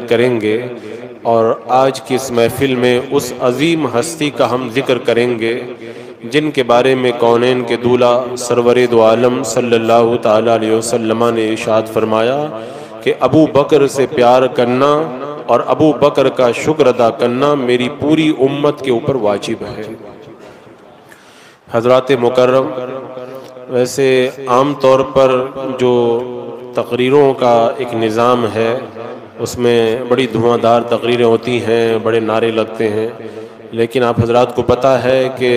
کریں گے، اور آج کی اس محفل میں اس عظیم ہستی کا ہم ذکر کریں گے جن کے بارے میں کونین کے دولہ سرور دو عالم صلی اللہ تعالیٰ علیہ وسلم نے ارشاد فرمایا کہ ابو بکر سے پیار کرنا اور ابو بکر کا شکر ادا کرنا میری پوری امت کے اوپر واجب ہے۔ حضرات مکرم، ویسے عام طور پر جو تقریروں کا ایک نظام ہے اس میں بڑی دھواں دار تقریریں ہوتی ہیں، بڑے نعرے لگتے ہیں، لیکن آپ حضرات کو پتہ ہے کہ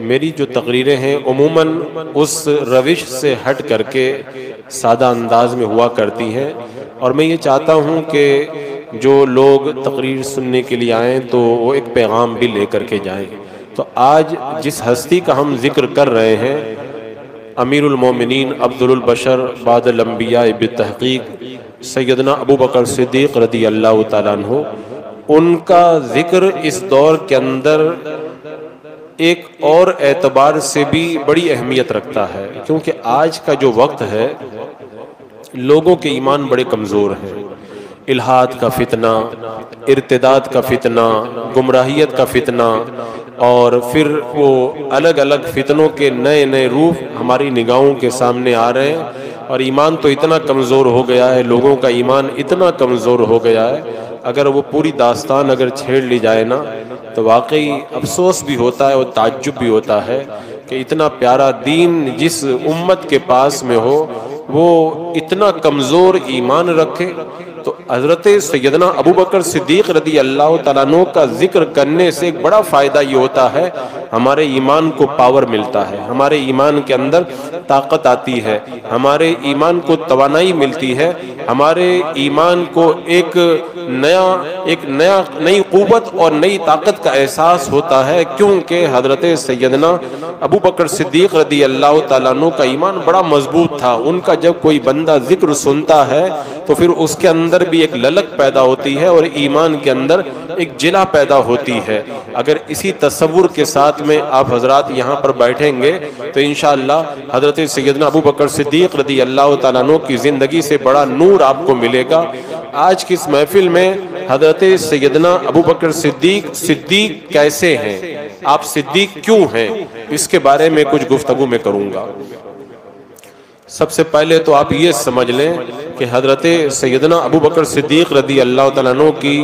میری جو تقریریں ہیں عموماً اس روش سے ہٹ کر کے سادہ انداز میں ہوا کرتی ہیں، اور میں یہ چاہتا ہوں کہ جو لوگ تقریر سننے کے لیے آئیں تو وہ ایک پیغام بھی لے کر کے جائیں۔ تو آج جس ہستی کا ہم ذکر کر رہے ہیں، امیر المومنین افضل البشر بعد الانبیاء بالتحقیق سیدنا ابو بکر صدیق رضی اللہ تعالیٰ عنہ، ان کا ذکر اس دور کے اندر ایک اور اعتبار سے بھی بڑی اہمیت رکھتا ہے، کیونکہ آج کا جو وقت ہے لوگوں کے ایمان بڑے کمزور ہیں۔ الحاد کا فتنہ، ارتداد کا فتنہ، گمراہیت کا فتنہ، اور پھر وہ الگ الگ فتنوں کے نئے نئے روپ ہماری نگاہوں کے سامنے آ رہے ہیں، اور ایمان تو اتنا کمزور ہو گیا ہے، لوگوں کا ایمان اتنا کمزور ہو گیا ہے، اگر وہ پوری داستان اگر چھیڑ لی جائے نا تو واقعی افسوس بھی ہوتا ہے اور تعجب بھی ہوتا ہے کہ اتنا پیارا دین جس امت کے پاس میں ہو وہ اتنا کمزور ایمان رکھے۔ تو حضرت سیدنا ابو بکر صدیق رضی اللہ تعالیٰ عنہ کا ذکر کرنے سے ایک بڑا فائدہ یہ ہوتا ہے، ہمارے ایمان کو پاور ملتا ہے، ہمارے ایمان کے اندر طاقت آتی ہے، ہمارے ایمان کو توانائی ملتی ہے، ہمارے ایمان کو ایک نئی قوت اور نئی طاقت کا احساس ہوتا ہے، کیونکہ حضرت سیدنا ابو بکر صدیق رضی اللہ تعالیٰ عنہ کا ایمان بڑا مضبوط تھا۔ ان کا جب کوئی بندہ ذکر سنتا ہے تو پھر اس کے اندر بھی ایک للک پیدا ہوتی ہے اور ایمان کے اندر ایک جلا پیدا ہوتی ہے۔ اگر اسی تصور کے ساتھ میں آپ حضرات یہاں پر بیٹھیں گے تو انشاءاللہ حضرت سیدنا ابو بکر صدیق رضی اللہ تعالیٰ عنہ کی زندگی سے بڑا نور آپ کو ملے گا۔ آج کی اس محفل میں حضرت سیدنا ابو بکر صدیق کیسے ہیں، آپ صدیق کیوں ہیں، اس کے بارے میں کچھ گفتگو میں کروں گا۔ سب سے پہلے تو آپ یہ سمجھ لیں کہ حضرت سیدنا ابو بکر صدیق رضی اللہ تعالیٰ عنہ کی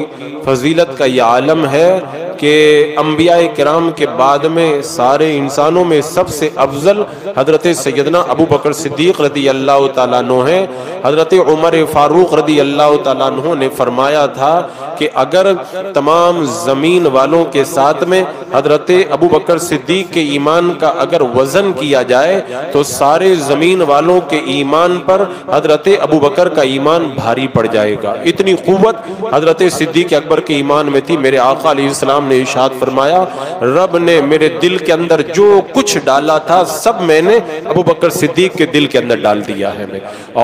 فضیلت کا یہ عالم ہے کہ انبیاء کرام کے بعد میں سارے انسانوں میں سب سے افضل حضرت سیدنا ابو بکر صدیق رضی اللہ تعالیٰ عنہ ہیں۔ حضرت عمر فاروق رضی اللہ تعالیٰ عنہ نے فرمایا تھا کہ اگر تمام زمین والوں کے ساتھ میں حضرت ابو بکر صدیق کے ایمان کا اگر وزن کیا جائے تو سارے زمین والوں کے ایمان پر حضرت ابو بکر کا ایمان بھاری پڑ جائے گا۔ اتنی قوت حضرت صدیق اکبر کے ایمان میں تھی۔ میرے آقا علیہ السلام نے ارشاد فرمایا، رب نے میرے دل کے اندر جو کچھ ڈالا تھا سب میں نے ابو بکر صدیق کے دل کے اندر ڈال دیا ہے۔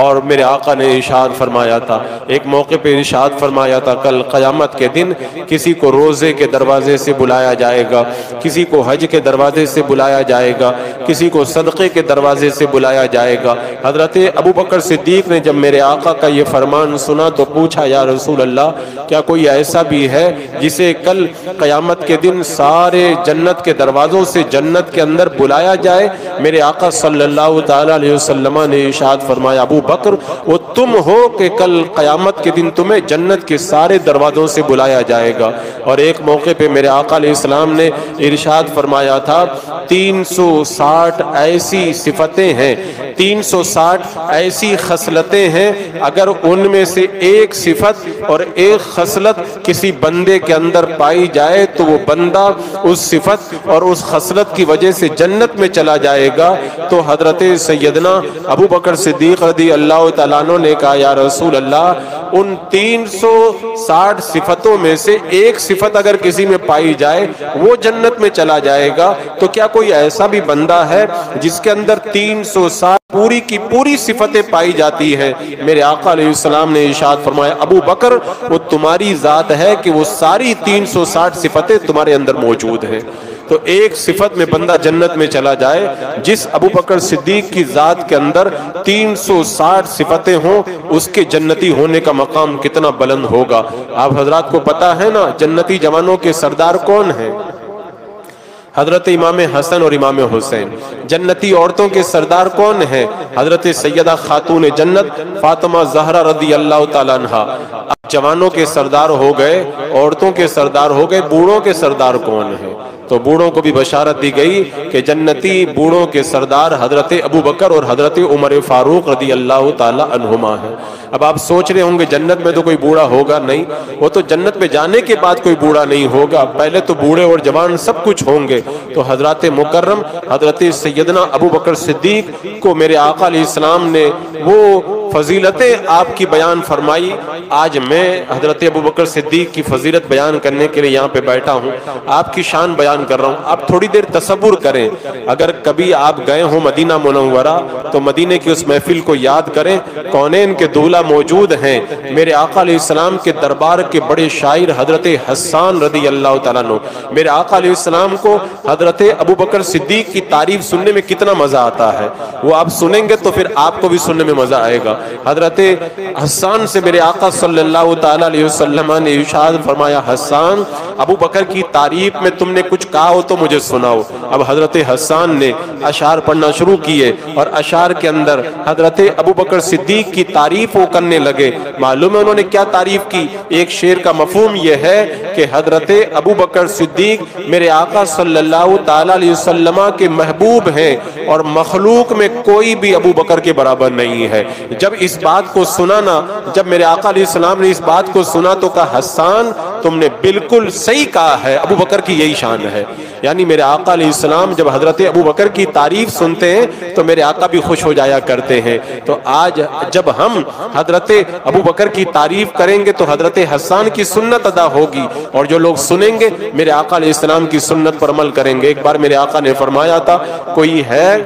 اور میرے آقا نے ارشاد فرمایا تھا، ایک موقع پہ ارشاد فرمایا تھا، کل قیامت کے دن کسی کو روزے کے دروازے سے بلایا جائے گا، کسی کو حج کے دروازے سے بلایا جائے گا، کسی کو صدقے کے دروازے سے بلایا جائے گا۔ حضرت ابو بکر صدیق نے جب میرے آقا کا یہ فرمان سنا تو پوچھا، یا رسول اللہ، کیا کوئی ایسا بھی ہے جسے کل قیامت کے دن سارے جنت کے دروازوں سے جنت کے اندر بلایا جائے؟ میرے آقا صلی اللہ تعالی علیہ وسلم نے ارشاد فرمایا، ابو بکر، وہ تم ہو کہ کل قیامت کے دن تمہیں جنت کے سارے دروازوں سے بلایا جائے گا۔ اور ایک موقع پہ میرے آقا علیہ السلام نے ارشاد فرمایا تھا، 360 ایسی صفتیں ہیں، 360 ایسی خصلتیں ہیں، اگر ان میں سے ایک صفت اور ایک خصلت کسی بندے کے اندر پائی جائے تو وہ بندہ اس صفت اور اس خصلت کی وجہ سے جنت میں چلا جائے گا۔ تو حضرت سیدنا ابو بکر صدیق رضی اللہ تعالیٰ عنہ نے کہا، یا رسول اللہ، ان 360 صفتوں میں سے ایک صفت اگر کسی میں پائی جائے وہ جنت میں چلا جائے گا، تو کیا کوئی ایسا بھی بندہ ہے جس کے اندر 360 پوری کی پوری صفتیں پائی جاتی ہیں؟ میرے آقا علیہ السلام نے ارشاد فرمایا، ابو بکر، وہ تمہاری ذات ہے کہ وہ ساری 360 صفتیں تمہارے اندر موجود ہیں۔ تو ایک صفت میں بندہ جنت میں چلا جائے، جس ابو بکر صدیق کی ذات کے اندر 360 صفتیں ہوں، اس کے جنتی ہونے کا مقام کتنا بلند ہوگا۔ آپ حضرات کو پتا ہے نا جنتی جوانوں کے سردار کون ہیں؟ حضرت امام حسن اور امام حسین۔ جنتی عورتوں کے سردار کون ہیں؟ حضرت سیدہ خاتون جنت فاطمہ زہرا رضی اللہ تعالیٰ عنہا۔ اب جوانوں کے سردار ہو گئے، عورتوں کے سردار ہو گئے، بوڑھوں کے سردار کون ہیں؟ تو بوڑھوں کو بھی بشارت دی گئی کہ جنتی بوڑھوں کے سردار حضرت ابو بکر اور حضرت عمر فاروق رضی اللہ تعالی عنہما ہیں۔ اب آپ سوچ رہے ہوں گے جنت میں تو کوئی بوڑھا ہوگا، نہیں، وہ تو جنت میں جانے کے بعد کوئی بوڑھا نہیں ہوگا، پہلے تو بوڑھے اور جوان سب کچھ ہوں گے۔ تو حضرت مکرم حضرت سیدنا ابو بکر صدیق کو میرے آقا علیہ السلام نے وہ فضیلتیں آپ کی بیان فرمائی۔ آج میں حضرت ابو بکر صدیق کی فضیلت بیان کرنے کے لیے یہاں پہ بیٹھا ہوں، آپ کی شان بیان کر رہا ہوں۔ آپ تھوڑی دیر تصور کریں، اگر کبھی آپ گئے ہوں مدینہ منورہ تو مدینے کی اس محفل کو یاد کریں، کونین کے دولہ موجود ہیں، میرے آقا علیہ السلام کے دربار کے بڑے شاعر حضرت حسان رضی اللہ تعالیٰ عنہ۔ میرے آقا علیہ السلام کو حضرت ابو بکر صدیق کی تعریف سننے میں کتنا مزہ آتا ہے، وہ آپ سنیں گے تو پھر آپ کو بھی سننے میں مزہ آئے گا۔ حضرت حسان سے میرے آقا صلی اللہ تعالیٰ علیہ وسلم نے ارشاد فرمایا، حسان ابو بکر کی تعریف میں تم نے کچھ کہا ہو تو مجھے سناؤ۔ اب حضرت حسان نے اشعار پڑھنا شروع کیے اور اشعار کے اندر حضرت ابو بکر صدیق کی تعریف وہ کرنے لگے۔ معلوم ہے انہوں نے کیا تعریف کی؟ ایک شعر کا مفہوم یہ ہے کہ حضرت ابو بکر صدیق میرے آقا صلی اللہ تعالیٰ علیہ وسلم کے محبوب ہیں اور مخلوق میں کوئی بھی ابو بکر کے برابر نہیں ہے۔ جب اس بات کو سنا نا، جب میرے آقا علیہ السلام نے اس بات کو سنا تو کہا، حسان تم نے بالکل صحیح کہا ہے، ابو بکر کی یہی شان ہے۔ یعنی میرے آقا علیہ السلام جب حضرت ابو بکر کی تعریف سنتے ہیں تو میرے آقا بھی خوش ہو جایا کرتے ہیں۔ تو آج جب ہم حضرت ابو بکر کی تعریف کریں گے تو حضرت حسان کی سنت ادا ہوگی، اور جو لوگ سنیں گے میرے آقا علیہ السلام کی سنت پر عمل کریں گے۔ ایک بار میرے آقا نے فرمایا تھا، کوئی ہے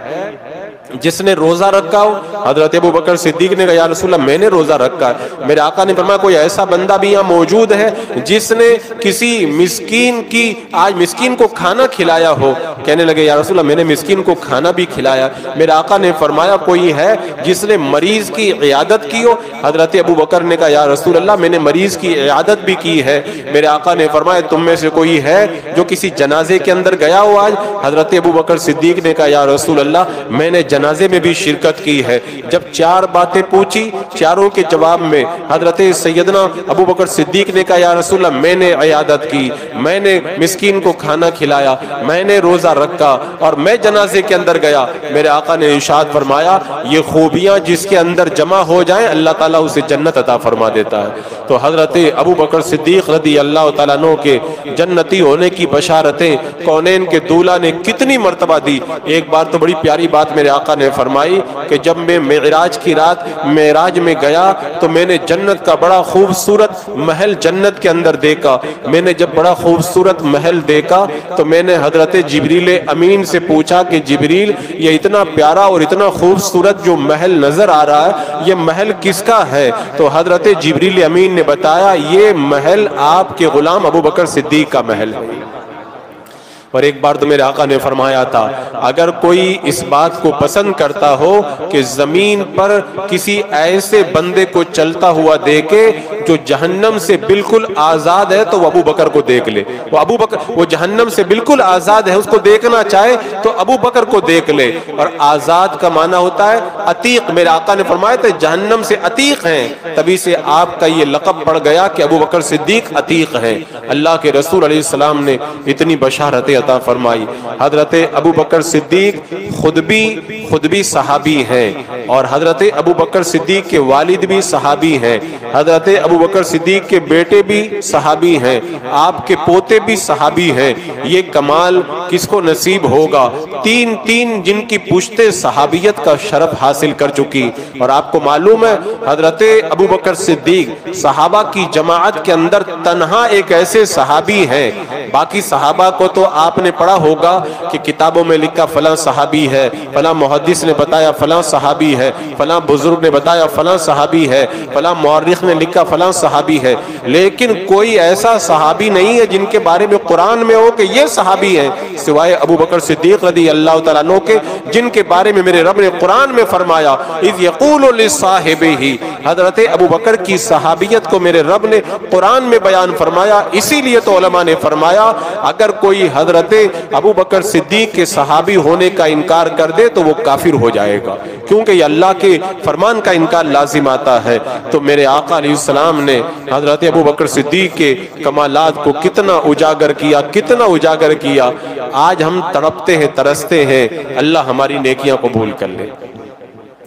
جس نے روزہ رکھا ہو؟ حضرت ابو بکر صدیق نے کہا، یا رسول اللہ میں نے روزہ رکھا ہے۔ میرے آقا نے فرمایا، کوئی ایسا بندہ بھی یہاں موجود ہے جس نے کسی مسکین کی آج مسکین کو کھانا کھلایا ہو؟ کہنے لگے، یا رسول اللہ میں نے مسکین کو کھانا بھی کھلایا۔ میرے آقا نے فرمایا، کوئی ہے جس نے مریض کی عیادت کی ہو؟ حضرت ابو بکر نے کہا، یا رسول اللہ میں نے مریض کی عیادت بھی کی ہے۔ میرے آقا نے فرمایا، تم میں سے کوئی ہے جو کسی جنازے کے اندر گیا ہو آج؟ حضرت ابو بکر صدیق نے کہا، یا رسول اللہ میں نے جنازے میں بھی شرکت کی ہے۔ جب چار باتیں پوچھی، چاروں کے جواب میں حضرت سیدنا ابو بکر صدیق نے کہا، یا رسول اللہ میں نے عیادت کی، میں نے مسکین کو کھانا کھلایا، میں نے روزہ رکھا اور میں جنازے کے اندر گیا۔ میرے آقا نے ارشاد فرمایا، یہ خوبیاں جس کے اندر جمع ہو جائیں اللہ تعالیٰ اسے جنت عطا فرما دیتا ہے۔ تو حضرت ابو بکر صدیق رضی اللہ تعالیٰ عنہ کے جنتی ہونے کی بشارتیں کونین کے دولہ نے کتنی مرتبہ دی۔ ایک بار تو بڑی پیاری بات میرے آقا نے فرمائی کہ جب میں معراج کی رات معراج میں گیا تو میں نے جنت کا بڑا خوبصورت محل جنت کے اندر دیکھا۔ میں نے جب بڑا خوبصورت محل دیکھا تو میں نے حضرت جبریل امین سے پوچھا کہ جبریل، یہ اتنا پیارا اور اتنا خوبصورت جو محل نظر آ رہا ہے یہ محل کس کا ہے؟ تو حضرت جبریل امین نے بتایا، یہ محل آپ کے غلام ابو بکر صدیق کا محل ہے۔ اور ایک بار تو میرے آقا نے فرمایا تھا، اگر کوئی اس بات کو پسند کرتا ہو کہ زمین پر کسی ایسے بندے کو چلتا ہوا دیکھے جو جہنم سے بالکل آزاد ہے تو وہ ابو بکر کو دیکھ لے۔ وہ ابو بکر، وہ جہنم سے بالکل آزاد ہے، اس کو دیکھنا چاہے تو ابو بکر کو دیکھ لے۔ اور آزاد کا معنی ہوتا ہے عتیق۔ میرے آقا نے فرمایا تھا جہنم سے عتیق ہیں، تبھی سے آپ کا یہ لقب پڑ گیا کہ ابو بکر صدیق عتیق ہیں۔ اللہ کے رسول علیہ السلام نے اتنی بشارتیں عطا فرمائی۔ حضرت ابو بکر صدیق خود بھی صحابی ہیں، اور حضرت ابو بکر صدیق کے والد بھی صحابی ہیں، حضرت ابو بکر صدیق کے بیٹے بھی صحابی ہیں، آپ کے پوتے بھی صحابی ہیں۔ یہ کمال کس کو نصیب ہوگا؟ تین جن کی پشتے صحابیت کا شرف حاصل کر چکی۔ اور آپ کو معلوم ہے حضرت ابو بکر صدیق صحابہ کی جماعت کے اندر تنہا ایک ایسے صحابی ہیں، باقی صحابہ کو تو آپ آپ نے پڑھا ہوگا کہ کتابوں میں لکھا فلاں صحابی ہے، فلاں محدث نے بتایا فلاں صحابی ہے، فلاں بزرگ نے بتایا فلاں صحابی ہے، فلاں مورخ نے لکھا فلاں صحابی ہے، لیکن کوئی ایسا صحابی نہیں ہے جن کے بارے میں قرآن میں ہو کہ یہ صحابی ہیں سوائے ابو بکر صدیق رضی اللہ تعالیٰ عنہ کے، جن کے بارے میں میرے رب نے قرآن میں فرمایا اذ یقول لصاحبہ، حضرت ابو بکر کی صحابیت کو میرے رب نے قرآن میں بیان فرمایا۔ اسی لیے تو علماء نے فرمایا اگر کوئی حضرت ابو بکر صدیق کے صحابی ہونے کا انکار کر دے تو وہ کافر ہو جائے گا، کیونکہ یہ اللہ کے فرمان کا انکار لازم آتا ہے۔ تو میرے آقا علیہ السلام نے حضرت ابو بکر صدیق کے کمالات کو کتنا اجاگر کیا، کتنا اجاگر کیا۔ آج ہم تڑپتے ہیں، ترستے ہیں، اللہ ہماری نیکیاں قبول کر لے،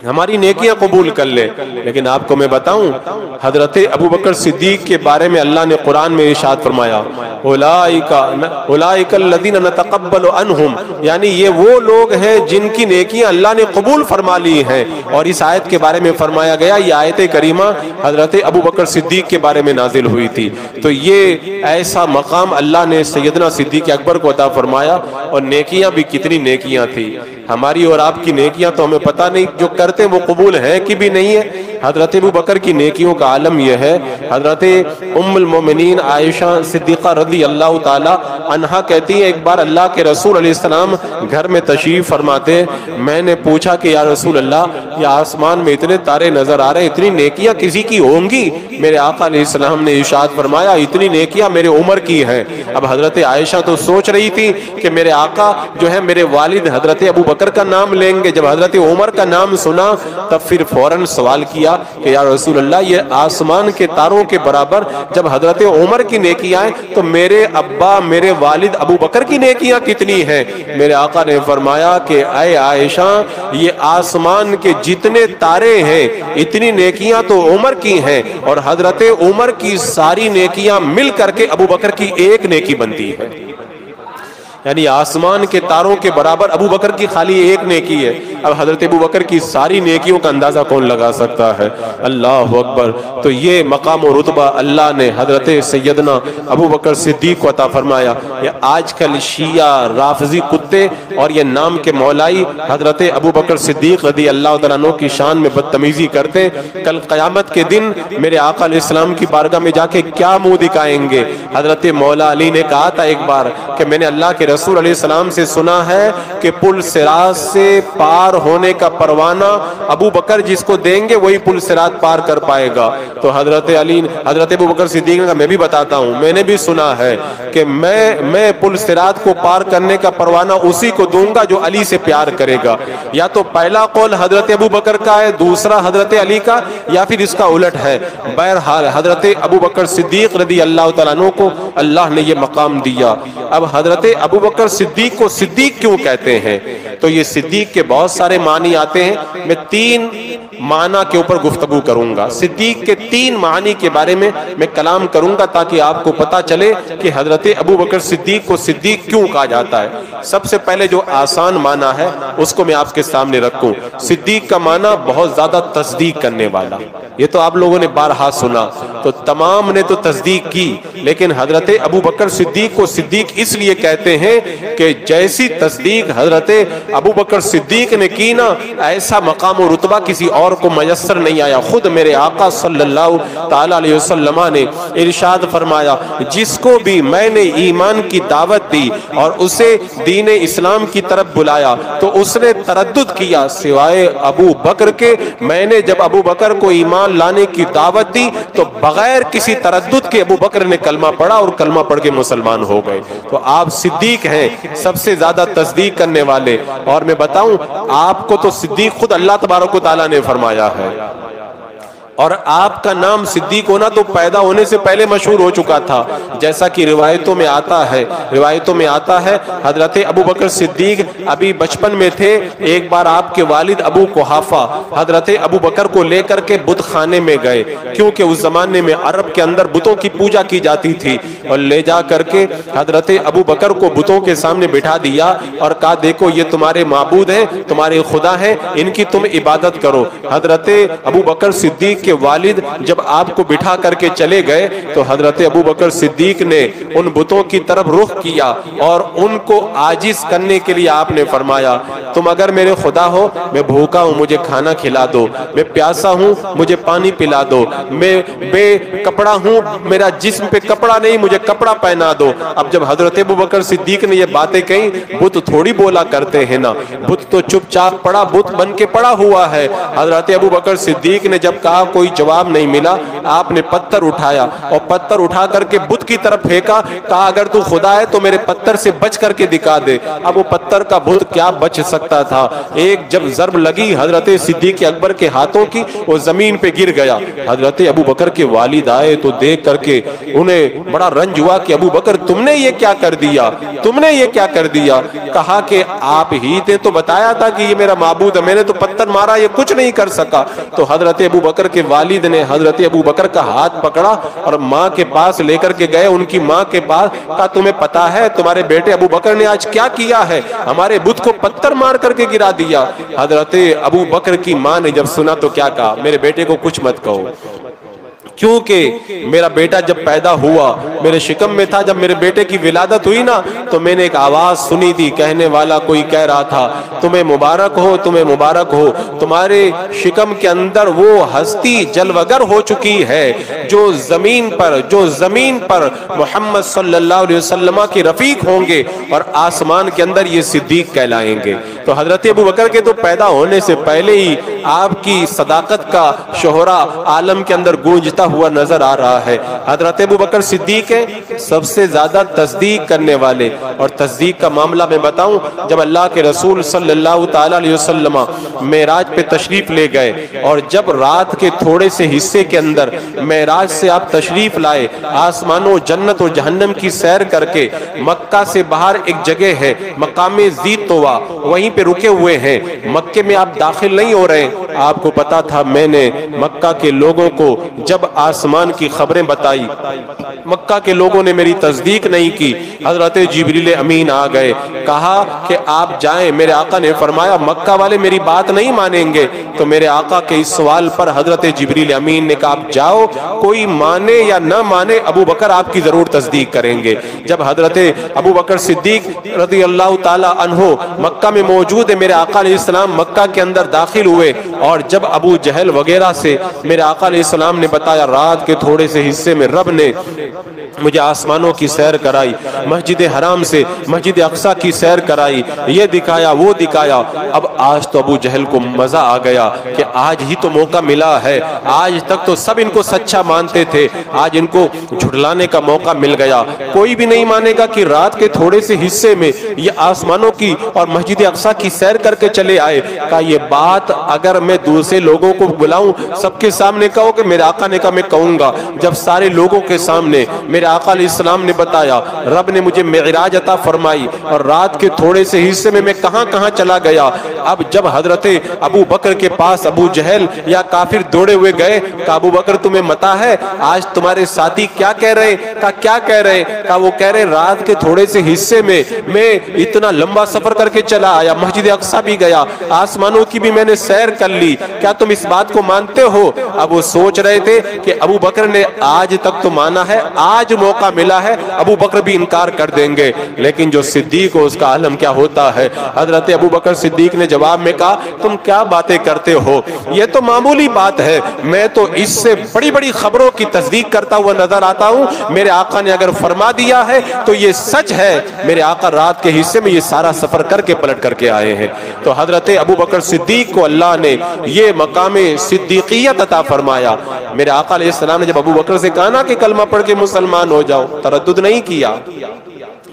ہماری نیکیاں قبول کر لے۔ لیکن آپ کو میں بتاؤں حضرت ابو بکر صدیق کے بارے میں اللہ نے قرآن میں ارشاد فرمایا اولئک الذین نتقبل عنہم، یعنی یہ وہ لوگ ہیں جن کی نیکیاں اللہ نے قبول فرما لی ہیں۔ اور اس آیت کے بارے میں فرمایا گیا، یہ آیت کریمہ حضرت ابو بکر صدیق کے بارے میں نازل ہوئی تھی۔ تو یہ ایسا مقام اللہ نے سیدنا صدیق اکبر کو عطا فرمایا۔ اور نیکیاں بھی کتنی نیکیاں تھی، ہماری اور آپ کی نیکیاں تو ہمیں پتہ نہیں جو کرتے ہیں وہ قبول ہیں کہ بھی نہیں ہے۔ حضرت ابو بکر کی نیکیوں کا عالم یہ ہے، حضرت ام المومنین عائشہ صدیقہ رضی اللہ تعالی عنہا کہتی ہے ایک بار اللہ کے رسول علیہ السلام گھر میں تشریف فرماتے، میں نے پوچھا کہ یا رسول اللہ یہ آسمان میں اتنے تارے نظر آ رہے ہیں، اتنی نیکیاں کسی کی ہوں گی؟ میرے آقا علیہ السلام نے ارشاد فرمایا اتنی نیکیاں میرے عمر کی ہیں۔ اب حضرت عائشہ تو سوچ رہی تھی کہ میرے آقا جو ہے میرے والد حضرت ابو بکر کا نام لیں گے، جب حضرت عمر کا نام سنا تب پھر فوراً سوال کیا کہ یا رسول اللہ یہ آسمان کے تاروں کے برابر جب حضرت عمر کی نیکیاں ہیں تو میرے ابا میرے والد ابو بکر کی نیکیاں کتنی ہیں؟ میرے آقا نے فرمایا کہ اے عائشہ یہ آسمان کے جتنے تارے ہیں اتنی نیکیاں تو عمر کی ہیں، اور حضرت عمر کی ساری نیکیاں مل کر کے ابو بکر کی ایک نیکی بنتی ہے۔ یعنی آسمان کے تاروں کے برابر ابو بکر کی خالی ایک نیکی ہے۔ اب حضرت ابو بکر کی ساری نیکیوں کا اندازہ کون لگا سکتا ہے؟ اللہ اکبر۔ تو یہ مقام و رتبہ اللہ نے حضرت سیدنا ابو بکر صدیق کو عطا فرمایا۔ یہ آج کل شیعہ رافضی کتے اور یہ نام کے مولائی حضرت ابو بکر صدیق رضی اللہ تعالیٰ عنہ کی شان میں بدتمیزی کرتے، کل قیامت کے دن میرے آقا علیہ السلام کی بارگاہ میں جا کے کیا منہ دکھائیں گے؟ حضرت مولا علی نے کہا تھا ایک بار کہ میں نے اللہ کے رسول علیہ السلام سے سنا ہے کہ پل صراط سے پار ہونے کا پروانہ ابو بکر جس کو دیں گے وہی پل صراط پار کر پائے گا۔ تو حضرت ابو بکر صدیق نے کہا میں بھی بتاتا ہوں، میں نے بھی سنا ہے کہ میں پل صراط کو پار کرنے کا پروانہ اسی کو دوں گا جو علی سے پیار کرے گا۔ یا تو پہلا قول حضرت ابو بکر کا ہے، دوسرا حضرت علی کا، یا پھر اس کا الٹ ہے۔ بہرحال حضرت ابو بکر صدیق رضی اللہ تعالیٰ عنہ کو اللہ نے یہ مقام دیا۔ اب حضرت ابو بکر صدیق کو صدیق کیوں کہتے ہیں؟ تو یہ صدیق کے بہت سارے معنی آتے ہیں، میں 3 معنی کے اوپر گفتگو کروں گا۔ صدیق کے 3 معنی کے بارے میں کلام کروں گا تاکہ آپ کو پتا چلے کہ حضرت ابو بکر صدیق کو صدیق کیوں کہا جاتا ہے۔ سب سے پہلے جو آسان معنی ہے اس کو میں آپ کے سامنے رکھوں۔ صدیق کا معنی بہت زیادہ تصدیق کرنے والا، یہ تو آپ لوگوں نے بارہا سنا، تو تمام نے تو تصدیق کی، لیکن حضرت ابو بکر صدیق کو صدیق اس لیے کہتے ہیں کہ جیسی تصدیق حضرت ابو بکر صدیق نے کی نا ایسا مقام و رتبہ کسی اور کو میسر نہیں آیا۔ خود میرے آقا صلی اللہ تعالی علیہ وسلم نے ارشاد فرمایا جس کو بھی میں نے ایمان کی دعوت دی اور اسے دین اسلام کی طرف بلایا تو اس نے تردد کیا سوائے ابو بکر کے، میں نے جب ابو بکر کو ایمان لانے کی دعوت دی تو بغیر کسی تردد کے ابو بکر نے کلمہ پڑھا اور کلمہ پڑھ کے مسلمان ہو گئے۔ تو آپ صدیق ہیں، سب سے زیادہ تصدیق کرنے والے۔ اور میں بتاؤں آپ کو تو صدیق خود اللہ تبارک و تعالیٰ نے فرمایا ہے، اور آپ کا نام صدیق ہونا تو پیدا ہونے سے پہلے مشہور ہو چکا تھا، جیسا کہ روایتوں میں آتا ہے حضرت ابو بکر صدیق ابھی بچپن میں تھے، ایک بار آپ کے والد ابو قحافہ حضرت ابو بکر کو لے کر کے بت خانے میں گئے، کیونکہ اس زمانے میں عرب کے اندر بتوں کی پوجا کی جاتی تھی، اور لے جا کر کے حضرت ابو بکر کو بتوں کے سامنے بٹھا دیا اور کہا دیکھو یہ تمہارے معبود ہیں، تمہارے خدا ہیں، ان کی تم عبادت کرو۔ حضرت ابو بکر صدیق کے والد جب آپ کو بٹھا کر کے چلے گئے تو حضرت ابو بکر صدیق نے ان بتوں کی طرف رخ کیا اور ان کو عاجز کرنے کے لیے آپ نے فرمایا تم اگر میرے خدا ہو، میں بھوکا ہوں مجھے کھانا کھلا دو، میں پیاسا ہوں مجھے پانی پلا دو، میں بے کپڑا ہوں میرا جسم پہ کپڑا نہیں مجھے کپڑا پہنا دو۔ اب جب حضرت ابو بکر صدیق نے یہ باتیں کہیں، بت تھوڑی بولا کرتے ہیں نا، بت تو چپ چاپ پڑا، بت بن کے پڑا ہوا ہے۔ حضرت ابو بکر صدیق نے جب کہا کوئی جواب نہیں ملا، آپ نے پتھر اٹھایا اور پتھر اٹھا کر کے بت کی طرف پھینکا، کہا اگر تو خدا ہے تو میرے پتھر سے بچ کر کے دکھا دے۔ اب وہ پتھر کا بت کیا بچ سکتا تھا، ایک جب ضرب لگی حضرت صدیق اکبر کے ہاتھوں کی، وہ زمین پہ گر گیا۔ حضرت ابو بکر کے والد آئے تو دیکھ کر کے انہیں بڑا رنج ہوا کہ ابو بکر تم نے یہ کیا کر دیا، تم نے یہ کیا کر دیا؟ کہا کہ آپ ہی نے تو بتایا تھا کہ یہ میرا معبود ہے، میں نے تو پتھر مارا یہ کچھ نہیں کر سکا۔ تو حضرت ابو بکر کے والد نے حضرت ابو بکر کا ہاتھ پکڑا اور ماں کے پاس لے کر کے گئے، ان کی ماں کے پاس، کہا تمہیں پتا ہے تمہارے بیٹے ابو بکر نے آج کیا کیا ہے، ہمارے بت کو پتھر مار کر کے گرا دیا۔ حضرت ابو بکر کی ماں نے جب سنا تو کیا کہا، میرے بیٹے کو کچھ مت کہو، کیونکہ میرا بیٹا جب پیدا ہوا میرے شکم میں تھا، جب میرے بیٹے کی ولادت ہوئی نا تو میں نے ایک آواز سنی تھی، کہنے والا کوئی کہہ رہا تھا تمہیں مبارک ہو، تمہیں مبارک ہو، تمہارے شکم کے اندر وہ ہستی جلوگر ہو چکی ہے جو زمین پر محمد صلی اللہ علیہ وسلم کی رفیق ہوں گے اور آسمان کے اندر یہ صدیق کہلائیں گے۔ تو حضرت ابو بکر کے تو پیدا ہونے سے پہلے ہی آپ کی صداقت کا شہرا عالم کے اندر گونجتا ہوا نظر آ رہا ہے۔ حضرت ابو بکر صدیق ہے سب سے زیادہ تصدیق کرنے والے، اور تصدیق کا معاملہ میں بتاؤں، جب اللہ کے رسول صلی اللہ تعالی علیہ وسلم معراج پہ تشریف لے گئے اور جب رات کے تھوڑے سے حصے کے اندر معراج سے آپ تشریف لائے، آسمانوں جنت و جہنم کی سیر کر کے مکہ سے باہر ایک جگہ ہے مقام ذی طویٰ، وہیں پہ رکے ہوئے ہیں، مکے میں آپ داخل نہیں ہو رہے۔ آپ کو پتا تھا میں نے مکہ کے لوگوں کو جب آسمان کی خبریں بتائی، مکہ کے لوگوں نے میری تصدیق نہیں کی، حضرت جبریل امین آ گئے، کہا کہ آپ جائیں۔ میرے آقا نے فرمایا مکہ والے میری بات نہیں مانیں گے، تو میرے آقا کے اس سوال پر حضرت جبریل امین نے کہا آپ جاؤ، کوئی مانے یا نہ مانے ابو بکر آپ کی ضرور تصدیق کریں گے۔ جب حضرت ابو بکر صدیق رضی اللہ تعالی عنہ مکہ میں موجود ہے، میرے آقا علیہ السلام مکہ کے اندر داخل ہوئے، اور جب ابو جہل وغیرہ سے میرے آقا علیہ السلام نے بتایا رات کے تھوڑے سے حصے میں رب نے مجھے آسمانوں کی سیر کرائی، مسجد حرام سے مسجد اقصی کی سیر کرائی، یہ دکھایا وہ دکھایا، اب آج تو ابو جہل کو مزہ آ گیا کہ آج ہی تو موقع ملا ہے، آج تک تو سب ان کو سچا مانتے تھے، آج ان کو جھٹلانے کا موقع مل گیا۔ کوئی بھی نہیں مانے گا کہ رات کے تھوڑے سے حصے میں یہ آسمانوں کی اور مسجد اقصی کی سیر کر کے چلے آئے۔ کہا یہ بات اگر میں دوسرے لوگوں کو بلاؤں سب کے سامنے کہو کہ میرے آقا نے کہا میں کہوں گا، جب سارے لوگوں کے سامنے میرے آقا علیہ السلام نے بتایا رب نے مجھے معراج عطا فرمائی اور رات کے تھوڑے سے حصے میں کہاں کہاں چلا گیا۔ اب جب حضرت ابو بکر کے پاس ابو جہل یا کافر دوڑے ہوئے گئے، کہا ابو بکر تمہیں متا ہے آج تمہارے ساتھی کیا کہہ رہے؟ کہا کیا کہہ رہے؟ کہا وہ کہہ رہے رات کے تھوڑے سے حصے میں اتنا لمبا سفر کر کے چلا آیا، مسجد اقصی بھی گیا، آسمانوں کی بھی میں نے سیر کر لی، کیا تم اس بات کو مانتے ہو؟ اب وہ سوچ رہے تھے کہ ابو بکر نے آج تک تو مانا ہے، آج موقع ملا ہے، ابو بکر بھی انکار کر دیں گے، لیکن جو صدیق ہو اس کا عالم کیا ہوتا ہے۔ حضرت ابو بکر صدیق نے جواب میں کہا تم کیا باتیں کرتے ہو، یہ تو معمولی بات ہے، میں تو اس سے بڑی بڑی خبروں کی تصدیق کرتا ہوا نظر آتا ہوں، میرے آقا نے اگر فرما دیا ہے تو یہ سچ ہے، میرے آقا رات کے حصے میں یہ سارا سفر کر کے پلٹ کر کے آئے ہیں۔ تو حضرت ابو بکر صدیق کو اللہ نے یہ مقام صدیقیت عطا فرمایا۔ میرے آقا علیہ السلام نے جب ابو بکر سے کہا نا کہ کلمہ پڑھ کے مسلمان ہو جاؤ، تردد نہیں کیا،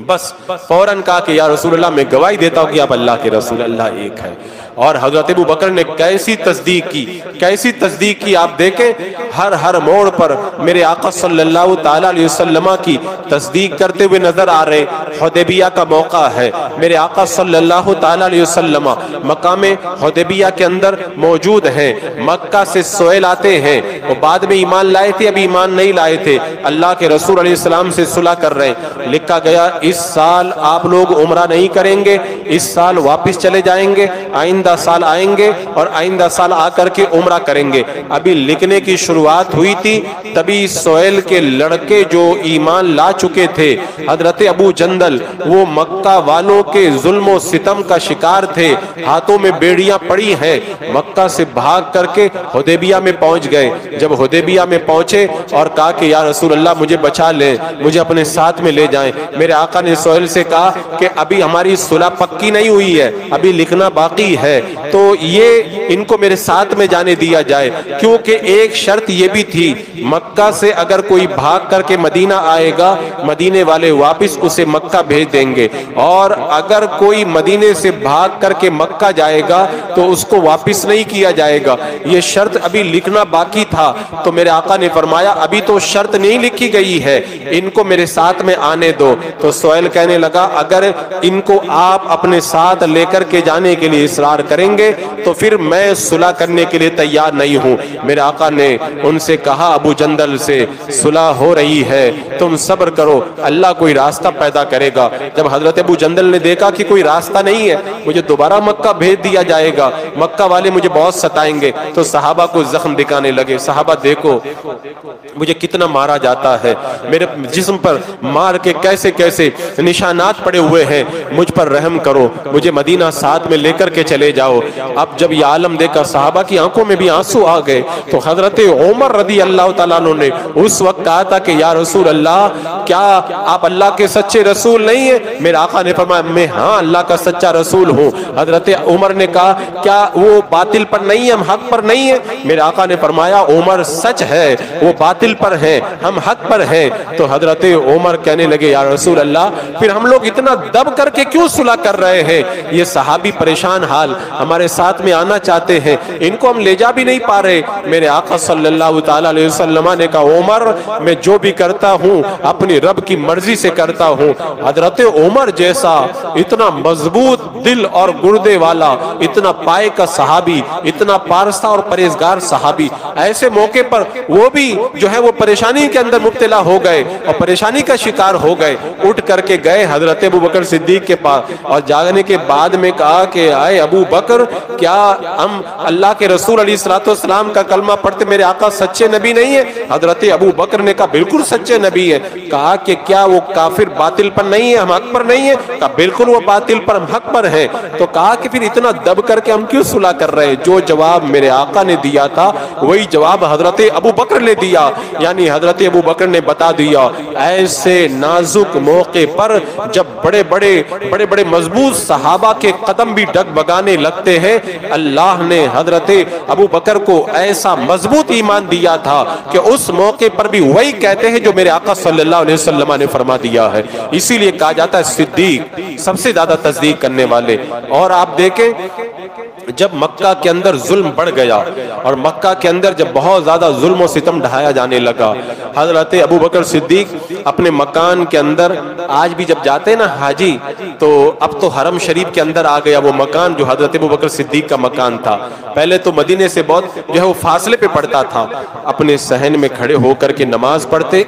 بس فوراً کہا کہ یا رسول اللہ میں گواہی دیتا ہوں کہ آپ اللہ کے رسول، اللہ ایک ہے۔ اور حضرت ابو بکر نے کیسی تصدیق کی آپ دیکھیں، ہر موڑ پر میرے آقا صلی اللہ تعالی علیہ وسلم کی تصدیق کرتے ہوئے نظر آ رہے۔ حدیبیہ کا موقع ہے، میرے آقا صلی اللہ تعالی علیہ وسلم مقام حدیبیہ کے اندر موجود ہیں، مکہ سے سہیل آتے ہیں، وہ بعد میں ایمان لائے تھے، ابھی ایمان نہیں لائے تھے، اللہ کے رسول علیہ السلام سے صلح کر رہے ہیں۔ لکھا گیا اس سال آپ لوگ عمرہ نہیں کریں گے، اس سال واپس چلے جائیں گے، آئندہ سال آئیں گے اور آئندہ سال آ کر کے عمرہ کریں گے۔ ابھی لکھنے کی شروعات ہوئی تھی، تبھی سہیل کے لڑکے جو ایمان لا چکے تھے، حضرت ابو جندل، وہ مکہ والوں کے ظلم و ستم کا شکار تھے، ہاتھوں میں بیڑیاں پڑی ہیں، مکہ سے بھاگ کر کے حدیبیہ میں پہنچ گئے۔ جب حدیبیہ میں پہنچے اور کہا کہ یا رسول اللہ مجھے بچا لیں، مجھے اپنے ساتھ میں لے جائیں، میرے آقا نے سہیل سے کہا کہ ابھی ہماری صلح پکی نہیں ہوئی ہے، ابھی لکھنا باقی ہے، تو یہ ان کو میرے ساتھ میں جانے دیا جائے، کیونکہ ایک شرط یہ بھی تھی، مکہ سے اگر کوئی بھاگ کر کے مدینہ آئے گا، مدینے والے واپس اسے مکہ بھیج دیں گے، اور اگر کوئی مدینے سے بھاگ کر کے مکہ جائے گا تو اس کو واپس نہیں کیا جائے گا۔ یہ شرط ابھی لکھنا باقی تھا، تو میرے آقا نے فرمایا ابھی تو شرط نہیں لکھی گئی ہے، ان کو میرے ساتھ میں آنے دو۔ تو سہیل کہنے لگا اگر ان کو آپ اپنے ساتھ لے کر کے جانے کے لیے اصرار کریں گے تو پھر میں صلح کرنے کے لیے تیار نہیں ہوں۔ میرے آقا نے ان سے کہا ابو جندل سے صلح ہو رہی ہے، تم صبر کرو، اللہ کوئی راستہ پیدا کرے گا۔ جب حضرت ابو جندل نے دیکھا کہ کوئی راستہ نہیں ہے، مجھے دوبارہ مکہ بھیج دیا جائے گا، مکہ والے مجھے بہت ستائیں گے، تو صحابہ کو زخم دکھانے لگے۔ صحابہ دیکھو مجھے کتنا مارا جاتا ہے، میرے جسم پر مار کے کیسے کیسے نشانات پڑے ہوئے ہیں، مجھ پر رحم کرو، مجھے مدینہ ساتھ میں لے کر کے چلے جاؤ۔ اب جب یہ عالم دیکھا، صحابہ کی آنکھوں میں بھی آنسو آ گئے، تو حضرت عمر رضی اللہ تعالیٰ عنہ نے اس وقت کہا تھا کہ یا رسول اللہ، کیا آپ اللہ کے سچے رسول نہیں ہیں؟ میرے آقا نے فرمایا میں ہاں اللہ کا سچا رسول ہوں۔ حضرت عمر نے کہا کیا وہ باطل پر نہیں ہے، ہم حق پر نہیں ہیں؟ میرے آقا نے فرمایا عمر سچ ہے، وہ باطل پر ہیں، ہم حق پر ہیں۔ تو حضرت عمر کہنے لگے یا رسول اللہ پھر ہم لوگ اتنا دب کر کے کیوں صلح کر رہے ہیں؟ یہ صحابی پریشان حال ہمارے ساتھ میں آنا چاہتے ہیں، ان کو ہم لے جا بھی نہیں پا رہے۔ میرے آقا صلی اللہ تعالی علیہ وسلم نے کہا عمر میں جو بھی کرتا ہوں اپنی رب کی مرضی سے کرتا ہوں۔ حضرت عمر جیسا اتنا مضبوط دل اور گردے والا، اتنا پائے کا صحابی، اتنا پارسا اور پرہیزگار صحابی، ایسے موقع پر وہ بھی جو ہے وہ پریشانی کے اندر مبتلا ہو گئے اور پریشانی کا شکار ہو گئے، اٹھ کر کے گئے حضرت ابو بکر صدیق کے پاس اور جاگنے کے بعد میں کہا کہ اے ابو بکر کیا ہم اللہ کے رسول علیہ السلام کا کلمہ پڑھتے میرے آقا سچے نبی نہیں ہیں؟ حضرت ابو بکر نے کہا بالکل سچے نبی ہے۔ کہا کہ کیا وہ کافر باطل پر نہیں ہے، ہم حق پر نہیں ہیں؟ کہا بالکل وہ باطل پر ہم حق پر ہیں۔ تو کہا کہ پھر اتنا دب کر کے ہم کیوں صلح کر رہے ہیں؟ جو جواب میرے آقا نے دیا تھا وہی جواب حضرت ابو بکر نے دیا، یعنی حضرت ابو بکر نے بتا دیا ایسے نازک موقع پر جب بڑے بڑے مضبوط صحابہ کے قدم بھی ڈگ بگانے لگتے ہیں، اللہ نے حضرت ابو بکر کو ایسا مضبوط ایمان دیا تھا کہ اس موقع پر بھی وہی کہتے ہیں جو میرے آقا صلی اللہ علیہ وسلم نے فرما دیا ہے۔ اسی لیے کہا جاتا ہے صدیق، سب سے زیادہ تصدیق کرنے والے۔ اور آپ دیکھیں جب مکہ کے اندر ظلم بڑھ گیا اور مکہ کے اندر جب بہت زیادہ ظلم و ستم ڈھایا جانے لگا، حضرت ابو بکر صدیق اپنے مکان کے اندر، آج بھی جب جاتے ہیں نا حاجی تو اب تو حرم شریف کے اندر آ گیا وہ مکان جو حضرت ابو بکر صدیق کا مکان تھا۔ پہلے تو مدینے سے بہت جو ہے وہ فاصلے پہ پڑتا تھا، اپنے صحن میں کھڑے ہو کر کے نماز پڑھتے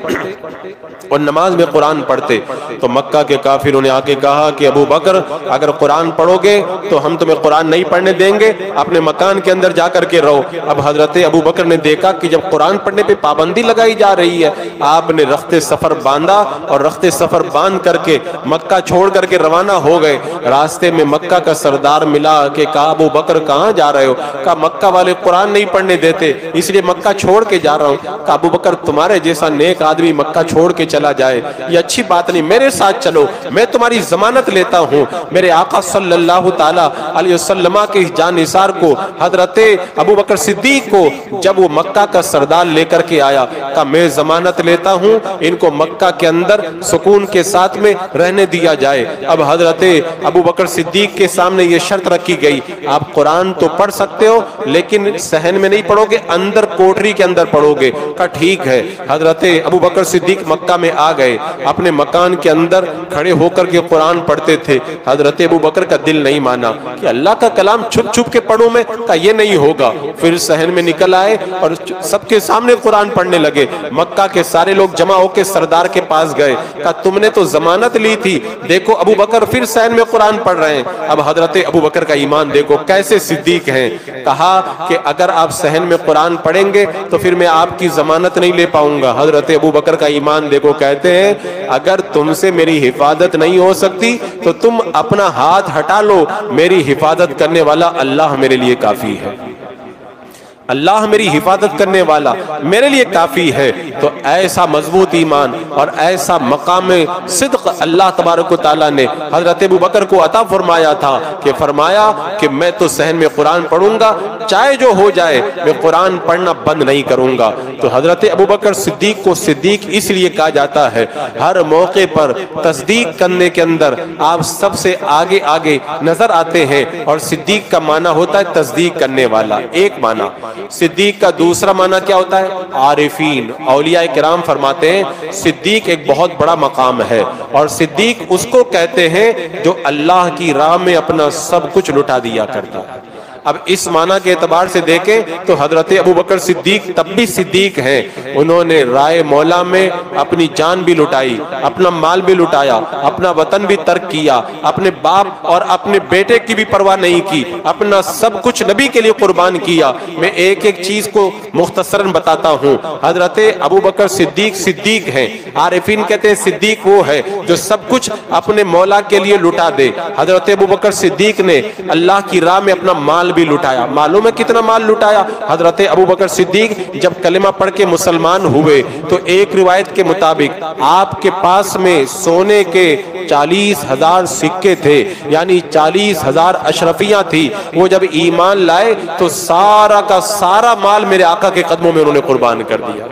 اور نماز میں قرآن پڑھتے۔ تو مکہ کے کافروں نے آ کے کہا کہ ابو بکر اگر قرآن پڑھو گے تو ہم تمہیں قرآن نہیں پڑھنے دیں گے، اپنے مکان کے اندر جا کر کے رہو۔ اب حضرت ابو بکر نے دیکھا کہ جب قرآن پڑھنے پہ پابندی لگائی جا رہی ہے، آپ نے رخت سفر باندھا اور رخت سفر باندھ کر کے مکہ چھوڑ کر کے روانہ ہو گئے۔ راستے میں مکہ کا سردار ملا کہ کہا ابو بکر کہاں جا رہے ہو؟ کہا مکہ والے قرآن نہیں پڑھنے دیتے اس لیے مکہ چھوڑ کے جا رہا ہوں۔ کہا ابو بکر تمہارے جیسا نیک آدمی مکہ چھوڑ کے چلا جائے یہ اچھی بات نہیں، میرے ساتھ چلو، میں تمہاری ضمانت لیتا ہوں۔ میرے آقا صلی اللہ تعالی علیہ وسلم کے جان نثار کو حضرت ابو بکر صدیق کو جب وہ مکہ کا سردار لے کر کے آیا، کہا میں ضمانت لیتا ہوں ان کو مکہ کے اندر سکون کے ساتھ میں رہنے دیا جائے۔ اب حضرت ابو بکر صدیق کے سامنے یہ شرط رکھی گئی، آپ قرآن تو پڑھ سکتے ہو لیکن صحن میں نہیں پڑھو گے، اندر کوٹری کے اندر پڑھو گے۔ کہا ٹھیک ہے۔ حضرت ابو بکر صدیق مکہ میں آ گئے، اپنے مکان کے اندر کھڑے ہو کر کے قرآن پڑھتے تھے۔ حضرت ابو بکر کا دل نہیں مانا کہ اللہ کا کلام چھپ چھپ کے پڑھوں میں، کہا یہ نہیں ہوگا۔ پھر صحن میں نکل آئے اور سب کے سامنے قرآن پڑھنے لگے۔ مکہ کے سارے لوگ جمع ہو کے سردار کے پاس گئے، کہا تم نے تو ضمانت لی تھی، دیکھو ابو بکر پھر صحن میں قرآن پڑھ رہے ہیں۔ اب حضرت ابو بکر کا ایمان دیکھو کیسے صدیق ہیں۔ کہا کہ اگر آپ صحن میں قرآن پڑھیں گے تو پھر میں آپ کی ضمانت نہیں لے پاؤں گا۔ حضرت ابو بکر کا ایمان دیکھو، کہتے ہیں اگر تم سے میری حفاظت نہیں ہو سکتی تو تم اپنا ہاتھ ہٹا لو، میری حفاظت کرنے والا اللہ میرے لیے کافی ہے، اللہ میری حفاظت کرنے والا میرے لیے کافی ہے۔ تو ایسا مضبوط ایمان اور ایسا مقام صدق اللہ تبارک و تعالیٰ نے حضرت ابو بکر کو عطا فرمایا تھا کہ فرمایا کہ میں تو صحن میں قرآن پڑھوں گا، چاہے جو ہو جائے میں قرآن پڑھنا بند نہیں کروں گا۔ تو حضرت ابو بکر صدیق کو صدیق اس لیے کہا جاتا ہے، ہر موقع پر تصدیق کرنے کے اندر آپ سب سے آگے آگے نظر آتے ہیں، اور صدیق کا معنی ہوتا ہے تصدیق کرنے والا، ایک معنی۔ صدیق کا دوسرا معنی کیا ہوتا ہے؟ عارفین۔ اولیاء کرام فرماتے ہیں صدیق ایک بہت بڑا مقام ہے، اور صدیق اس کو کہتے ہیں جو اللہ کی راہ میں اپنا سب کچھ لٹا دیا کرتا ہے۔ اب اس معنی کے اعتبار سے دیکھیں تو حضرت ابو بکر صدیق تب بھی صدیق ہیں، انہوں نے رائے مولا میں اپنی جان بھی لٹائی، اپنا مال بھی لٹایا، اپنا وطن بھی ترک کیا، اپنے باپ اور اپنے بیٹے کی بھی پرواہ نہیں کی، اپنا سب کچھ نبی کے لیے قربان کیا۔ میں ایک ایک چیز کو مختصراً بتاتا ہوں۔ حضرت ابو بکر صدیق صدیق ہیں، عارفین کہتے ہیں صدیق وہ ہے جو سب کچھ اپنے مولا کے لیے لٹا دے۔ حضرت ابو بکر صدیق نے اللہ کی راہ میں اپنا مال بھی لٹایا۔ معلوم ہے کتنا مال لٹایا؟ حضرت ابو بکر صدیق جب کلمہ پڑھ کے مسلمان ہوئے تو ایک روایت کے مطابق آپ کے پاس میں سونے کے 40,000 سکے تھے، یعنی 40,000 اشرفیاں تھی۔ وہ جب ایمان لائے تو سارا کا سارا مال میرے آقا کے قدموں میں انہوں نے قربان کر دیا۔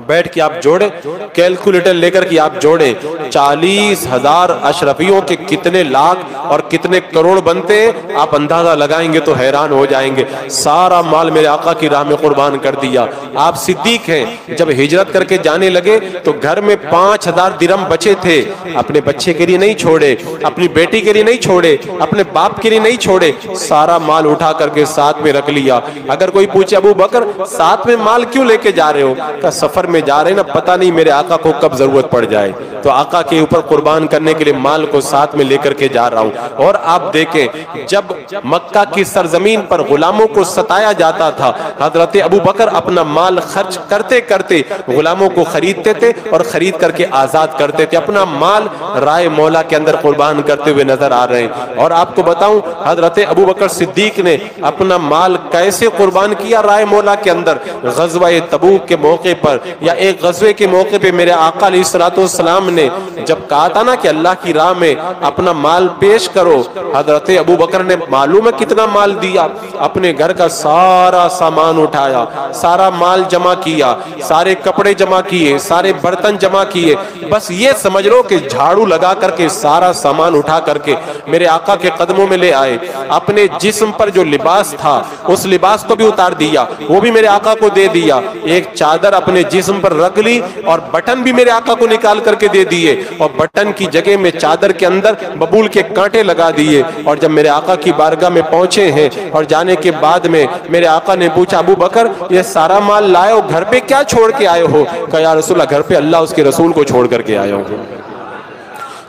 بیٹھ کے آپ جوڑیں، کیلکولیٹر لے کر کے آپ جوڑیں 40,000 اشرفیوں کے کتنے لاکھ اور کتنے کروڑ بنتے ہیں، آپ اندازہ لگائیں گے تو حیران ہو جائیں گے۔ سارا مال میرے آقا کی راہ میں قربان کر دیا۔ آپ صدیق ہیں، جب ہجرت کر کے جانے لگے تو گھر میں 5,000 درہم بچے تھے، اپنے بچے کے لیے نہیں چھوڑے، اپنی بیٹی کے لیے نہیں چھوڑے، اپنے باپ کے لیے نہیں چھوڑے، سارا مال اٹھا کر کے ساتھ میں رکھ لیا۔ اگر کوئی پوچھے ابو بکر ساتھ میں مال کیوں لے کے جا رہے ہو؟ کہ سفر میں جا رہے ہیں نا، پتہ نہیں میرے آقا کو کب ضرورت پڑ جائے، تو آقا کے اوپر قربان کرنے کے لیے مال کو ساتھ میں لے کر کے جا رہا ہوں۔ اور آپ دیکھیں جب مکہ کی سرزمین پر غلاموں کو ستایا جاتا تھا، حضرت ابو بکر اپنا مال خرچ کرتے کرتے غلاموں کو خریدتے تھے اور خرید کر کے آزاد کرتے تھے، اپنا مال رائے مولا کے اندر قربان کرتے ہوئے نظر آ رہے ہیں۔ اور آپ کو بتاؤں حضرت ابو بکر صدیق نے اپنا مال کیسے قربان کیا رائے مولا کے اندر؟ غزوہ تبوک کے موقع پر یا ایک غزوے کے موقع پہ میرے آقا علیہ السلام نے جب کہا تھا نا کہ اللہ کی راہ میں اپنا مال پیش کرو، حضرت ابو بکر نے معلوم ہے کتنا مال دیا، اپنے گھر کا سارا سامان اٹھایا، سارا مال جمع کیا، سارے کپڑے جمع کیے، سارے برتن جمع کیے، بس یہ سمجھ لو کہ جھاڑو لگا کر کے سارا سامان اٹھا کر کے میرے آقا کے قدموں میں لے آئے۔ اپنے جسم پر جو لباس تھا اس لباس کو بھی اتار دیا، وہ بھی میرے آقا کو دے دیا، ایک چادر اپنے جسم پر رکھ لی اور بٹن بھی میرے آقا کو نکال کر کے دے دیے، اور بٹن کی جگہ میں چادر کے اندر ببول کے کانٹے لگا دیے۔ اور جب میرے آقا کی بارگاہ میں پہنچے ہیں اور جانے کے بعد میں میرے آقا نے پوچھا ابو بکر یہ سارا مال لائے ہو، گھر پہ کیا چھوڑ کے آئے ہو؟ کہا یا رسول اللہ گھر پہ اللہ اس کے رسول کو چھوڑ کر کے آیا ہوں۔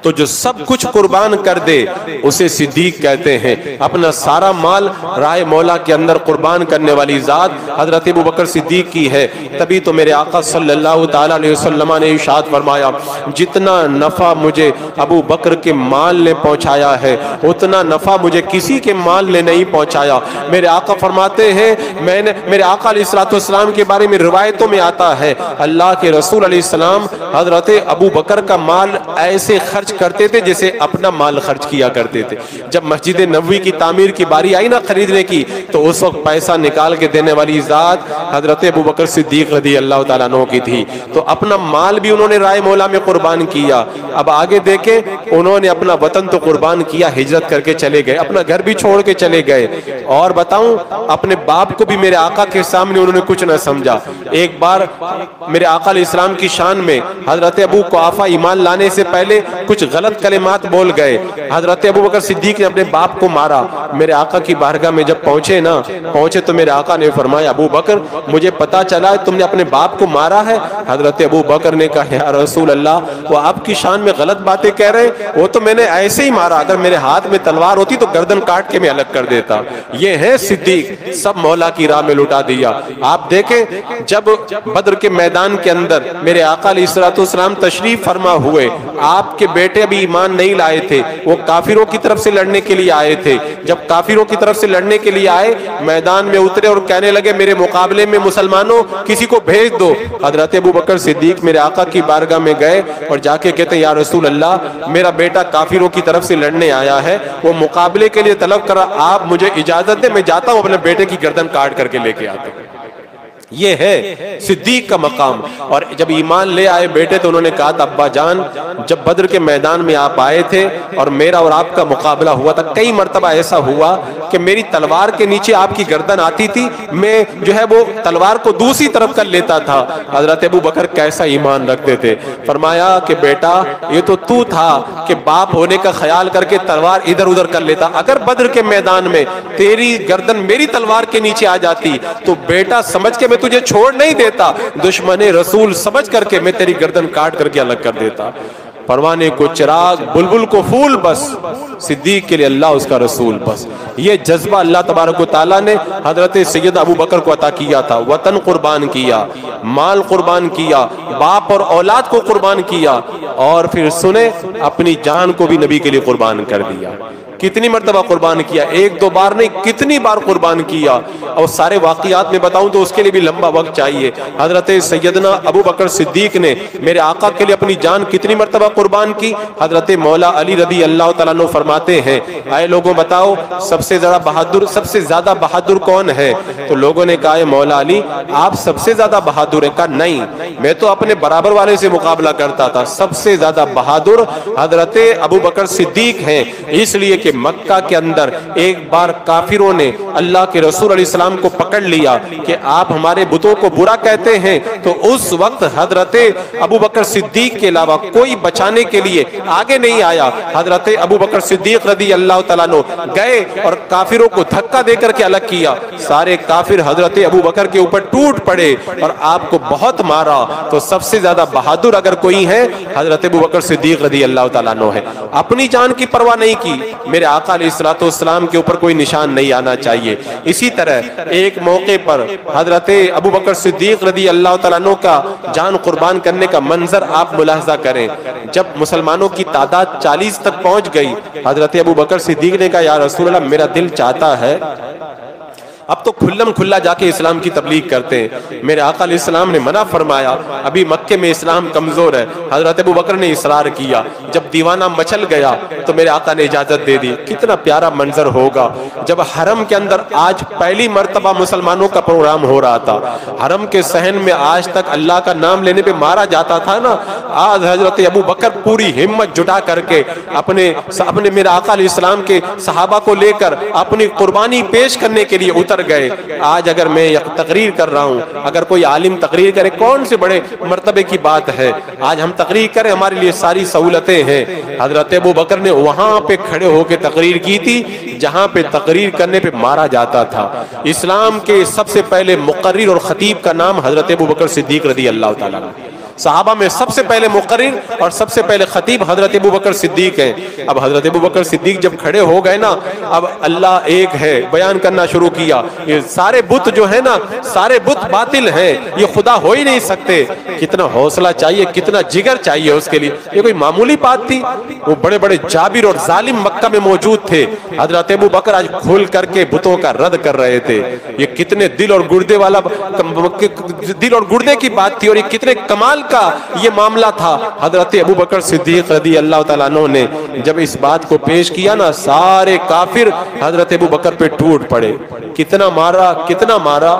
تو جو سب کچھ قربان کر دے اسے صدیق کہتے ہیں۔ اپنا سارا مال راہ مولا کے اندر قربان کرنے والی ذات حضرت ابو بکر صدیق کی ہے۔ تبھی تو میرے آقا صلی اللہ تعالیٰ علیہ وسلم نے ارشاد فرمایا جتنا نفع مجھے ابو بکر کے مال نے پہنچایا ہے اتنا نفع مجھے کسی کے مال نے نہیں پہنچایا۔ میرے آقا فرماتے ہیں میرے آقا علیہ السلام کے بارے میں روایتوں میں آتا ہے اللہ کے رسول علیہ السلام حضرت ابو بکر کا مال ایسے خرچ کرتے تھے جیسے اپنا مال خرچ کیا کرتے تھے۔ جب مسجد نبوی کی تعمیر کی باری آئی نا خریدنے کی تو اس وقت پیسہ نکال کے دینے والی ذات حضرت ابو بکر صدیق رضی اللہ تعالیٰ عنہ کی تھی۔ تو اپنا مال بھی انہوں نے رائے مولا میں قربان کیا۔ اب آگے دیکھیں انہوں نے اپنا وطن تو قربان کیا، ہجرت کر کے چلے گئے، اپنا گھر بھی چھوڑ کے چلے گئے، اور بتاؤں اپنے باپ کو بھی میرے آقا کے سامنے انہوں نے کچھ نہ سمجھا۔ ایک بار میرے آقا علیہ السلام کی شان میں حضرت ابو قحافہ ایمان لانے سے پہلے کچھ غلط کلمات بول گئے، حضرت ابو بکر صدیق نے اپنے باپ کو مارا۔ میرے آقا کی بارگاہ میں جب پہنچے تو میرے آقا نے فرمایا ابو بکر مجھے پتا چلا تم نے اپنے باپ کو مارا ہے۔ حضرت ابو بکر نے کہا یا رسول اللہ وہ آپ کی شان میں غلط باتیں کہہ رہے، وہ تو میں نے ایسے ہی مارا، اگر میرے ہاتھ میں تلوار ہوتی تو گردن کاٹ کے میں الگ کر دیتا۔ یہ ہے صدیق، سب مولا کی راہ میں لٹا دیا۔ آپ دیکھیں جب بدر کے میدان کے اندر میرے آقا علیہ السلام تشریف فرما ہوئے، آپ کے بیٹے ابھی ایمان نہیں لائے تھے، وہ کافروں کی طرف سے لڑنے کے لیے آئے تھے۔ جب کافروں کی طرف سے لڑنے کے لیے آئے میدان میں اترے اور کہنے لگے میرے مقابلے میں مسلمانوں کسی کو بھیج دو۔ حضرت ابو بکر صدیق میرے آقا کی بارگاہ میں گئے اور جا کے کہتے ہیں یا رسول اللہ میرا بیٹا کافروں کی طرف سے لڑنے آیا ہے، وہ مقابلے کے لیے طلب کر رہا، آپ مجھے اجازت دیں میں جاتا ہوں اپنے بیٹے کی گردن کاٹ کر کے لے کے آتا ہوں۔ یہ ہے صدیق کا مقام۔ اور جب ایمان لے آئے بیٹے تو انہوں نے کہا تھا ابا جان جب بدر کے میدان میں آپ آئے تھے اور میرا اور آپ کا مقابلہ ہوا تھا، کئی مرتبہ ایسا ہوا کہ میری تلوار کے نیچے آپ کی گردن آتی تھی، میں جو ہے وہ تلوار کو دوسری طرف کر لیتا تھا۔ حضرت ابو بکر کیسا ایمان رکھتے تھے، فرمایا کہ بیٹا یہ تو تھا کہ باپ ہونے کا خیال کر کے تلوار ادھر ادھر کر لیتا، اگر بدر کے میدان میں تیری گردن میری تلوار کے نیچے آ جاتی تو بیٹا سمجھ کے میں تجھے چھوڑ نہیں دیتا، دشمن رسول سمجھ کر کے میں تیری گردن کاٹ کر کے الگ کر دیتا۔ پروانے کو چراغ بلبل کو پھول بس، صدیق کے لیے اللہ اس کا رسول بس۔ یہ جذبہ اللہ تبارک و تعالیٰ نے حضرت سید ابو بکر کو عطا کیا تھا۔ وطن قربان کیا، مال قربان کیا، باپ اور اولاد کو قربان کیا، اور پھر سنے اپنی جان کو بھی نبی کے لیے قربان کر دیا۔ کتنی مرتبہ قربان کیا، ایک دو بار نہیں کتنی بار قربان کیا، اور سارے واقعات میں بتاؤں تو اس کے لیے بھی لمبا وقت چاہیے۔ حضرت سیدنا ابو بکر صدیق نے میرے آقا کے لیے اپنی جان کتنی مرتبہ قربان کی۔ حضرت مولا علی رضی اللہ تعالیٰ عنہ فرماتے ہیں اے لوگوں بتاؤ سب سے زیادہ بہادر کون ہے؟ تو لوگوں نے کہا مولا علی آپ سب سے زیادہ بہادر ہیں؟ کہا نہیں میں تو اپنے برابر والے سے مقابلہ کرتا تھا، سب سے زیادہ بہادر حضرت ابو بکر صدیق ہیں، اس لیے کہ مکہ کے اندر ایک بار کافروں نے اللہ کے رسول علیہ السلام کو پکڑ لیا کہ آپ ہمارے بتوں کو برا کہتے ہیں، تو اس وقت حضرت ابو بکر صدیق کے علاوہ کوئی بچانے کے لیے آگے نہیں آیا۔ حضرت ابو بکر صدیق رضی اللہ تعالیٰ عنہ گئے اور کافروں کو دھکا دے کر کے الگ کیا، سارے کافر حضرت ابو بکر کے اوپر ٹوٹ پڑے اور آپ کو بہت مارا۔ تو سب سے زیادہ بہادر اگر کوئی ہے حضرت ابو بکر صدیق رضی اللہ تعالیٰ عنہ ہے، اپنی جان کی پرواہ نہیں کی۔ میرے آقا علیہ السلام کے اوپر کوئی نشان نہیں آنا چاہیے۔ اسی طرح ایک موقع پر حضرت ابو بکر صدیق رضی اللہ تعالیٰ عنہ کا جان قربان کرنے کا منظر آپ ملاحظہ کریں۔ جب مسلمانوں کی تعداد 40 تک پہنچ گئی، حضرت ابو بکر صدیق نے کہا یا رسول اللہ میرا دل چاہتا ہے اب تو کھلم کھلا جا کے اسلام کی تبلیغ کرتے ہیں۔ میرے آقا علیہ السلام نے منع فرمایا، ابھی مکے میں اسلام کمزور ہے۔ حضرت ابو بکر نے اصرار کیا، جب دیوانہ مچل گیا تو میرے آقا نے اجازت دے دی۔ کتنا پیارا منظر ہوگا جب حرم کے اندر آج پہلی مرتبہ مسلمانوں کا پروگرام ہو رہا تھا۔ حرم کے صحن میں آج تک اللہ کا نام لینے پہ مارا جاتا تھا نا، آج حضرت ابو بکر پوری ہمت جٹا کر کے اپنے میرے آقا علیہ السلام کے صحابہ کو لے کر اپنی قربانی پیش کرنے کے لیے اتر گئے۔ آج اگر میں تقریر کر رہا ہوں، اگر کوئی عالم تقریر کرے کون سے بڑے مرتبے کی بات ہے، آج ہم تقریر کریں ہمارے لیے ساری سہولتیں ہیں۔ حضرت ابو بکر نے وہاں پہ کھڑے ہو کے تقریر کی تھی جہاں پہ تقریر کرنے پہ مارا جاتا تھا۔ اسلام کے سب سے پہلے مقرر اور خطیب کا نام حضرت ابو بکر صدیق رضی اللہ تعالیٰ عنہ۔ صحابہ میں سب سے پہلے مقرر اور سب سے پہلے خطیب حضرت ابو بکر صدیق ہیں۔ اب حضرت ابو بکر صدیق جب کھڑے ہو گئے نا، اب اللہ ایک ہے بیان کرنا شروع کیا، یہ سارے بت جو ہے نا، سارے بت باطل ہیں، یہ خدا ہو ہی نہیں سکتے۔ کتنا حوصلہ چاہیے، کتنا جگر چاہیے اس کے لیے، یہ کوئی معمولی بات تھی؟ وہ بڑے بڑے جابر اور ظالم مکہ میں موجود تھے، حضرت ابو بکر آج کھول کر کے بتوں کا رد کر رہے تھے۔ یہ کتنے دل اور گردے والا، دل اور گردے کی بات تھی، اور یہ کتنے کمال کا یہ معاملہ تھا۔ حضرت ابو بکر صدیق رضی اللہ تعالیٰ عنہ نے جب اس بات کو پیش کیا نا، سارے کافر حضرت ابو بکر پہ ٹوٹ پڑے۔ کتنا مارا، کتنا مارا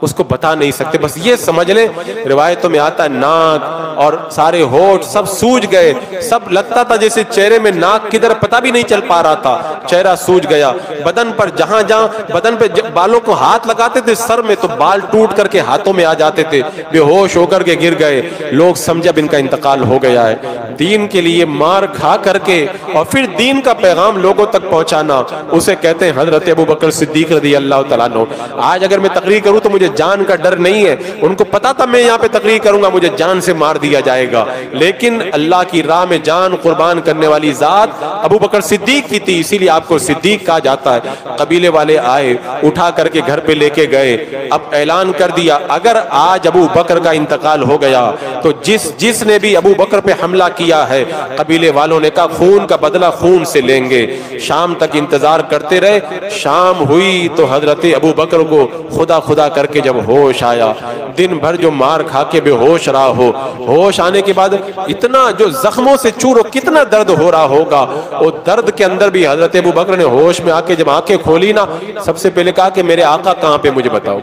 اس کو بتا نہیں سکتے، بس یہ سمجھ لیں روایتوں میں آتا ہے ناک اور سارے ہونٹ سب سوج گئے، سب لگتا تھا جیسے چہرے میں ناک کدھر پتہ بھی نہیں چل پا رہا تھا، چہرہ سوج گیا۔ بدن پر جہاں جہاں بدن پہ بالوں کو ہاتھ لگاتے تھے سر میں، تو بال ٹوٹ کر کے ہاتھوں میں آ جاتے تھے، بے ہوش ہو کر کے گر گئے۔ لوگ سمجھا اب ان کا انتقال ہو گیا ہے۔ دین کے لیے مار کھا کر کے اور پھر دین کا پیغام لوگوں تک پہنچانا، اسے کہتے ہیں حضرت ابو بکر صدیق رضی اللہ تعالیٰ عنہ۔ آج اگر میں تقریر کروں تو مجھے جان کا ڈر نہیں ہے، ان کو پتا تھا میں یہاں پہ تقریر کروں گا مجھے جان سے مار دیا جائے گا، لیکن اللہ کی راہ میں جان قربان کرنے والی ذات ابو بکر صدیق کی تھی، اسی لیے آپ کو صدیق کہا جاتا ہے۔ قبیلے والے آئے، اٹھا کر کے گھر پہ لے کے گئے، اب اعلان کر دیا اگر آج ابو بکر کا انتقال ہو گیا تو جس نے بھی ابو بکر پہ حملہ کیا ہے، قبیلے والوں نے کہا خون کا بدلہ خون سے لیں گے۔ شام تک انتظار کرتے رہے، شام ہوئی تو حضرت ابو بکر کو خدا خدا کر کے جب ہوش آیا، دن بھر جو مار کھا کے بے ہوش رہا ہو، ہوش آنے کے بعد اتنا جو زخموں سے چورو کتنا درد ہو رہا ہوگا، وہ درد کے اندر بھی حضرت ابو بکر نے ہوش میں آ کے جب آنکھیں کھولی نا، سب سے پہلے کہا کہ میرے آقا کہاں پہ مجھے بتاؤ۔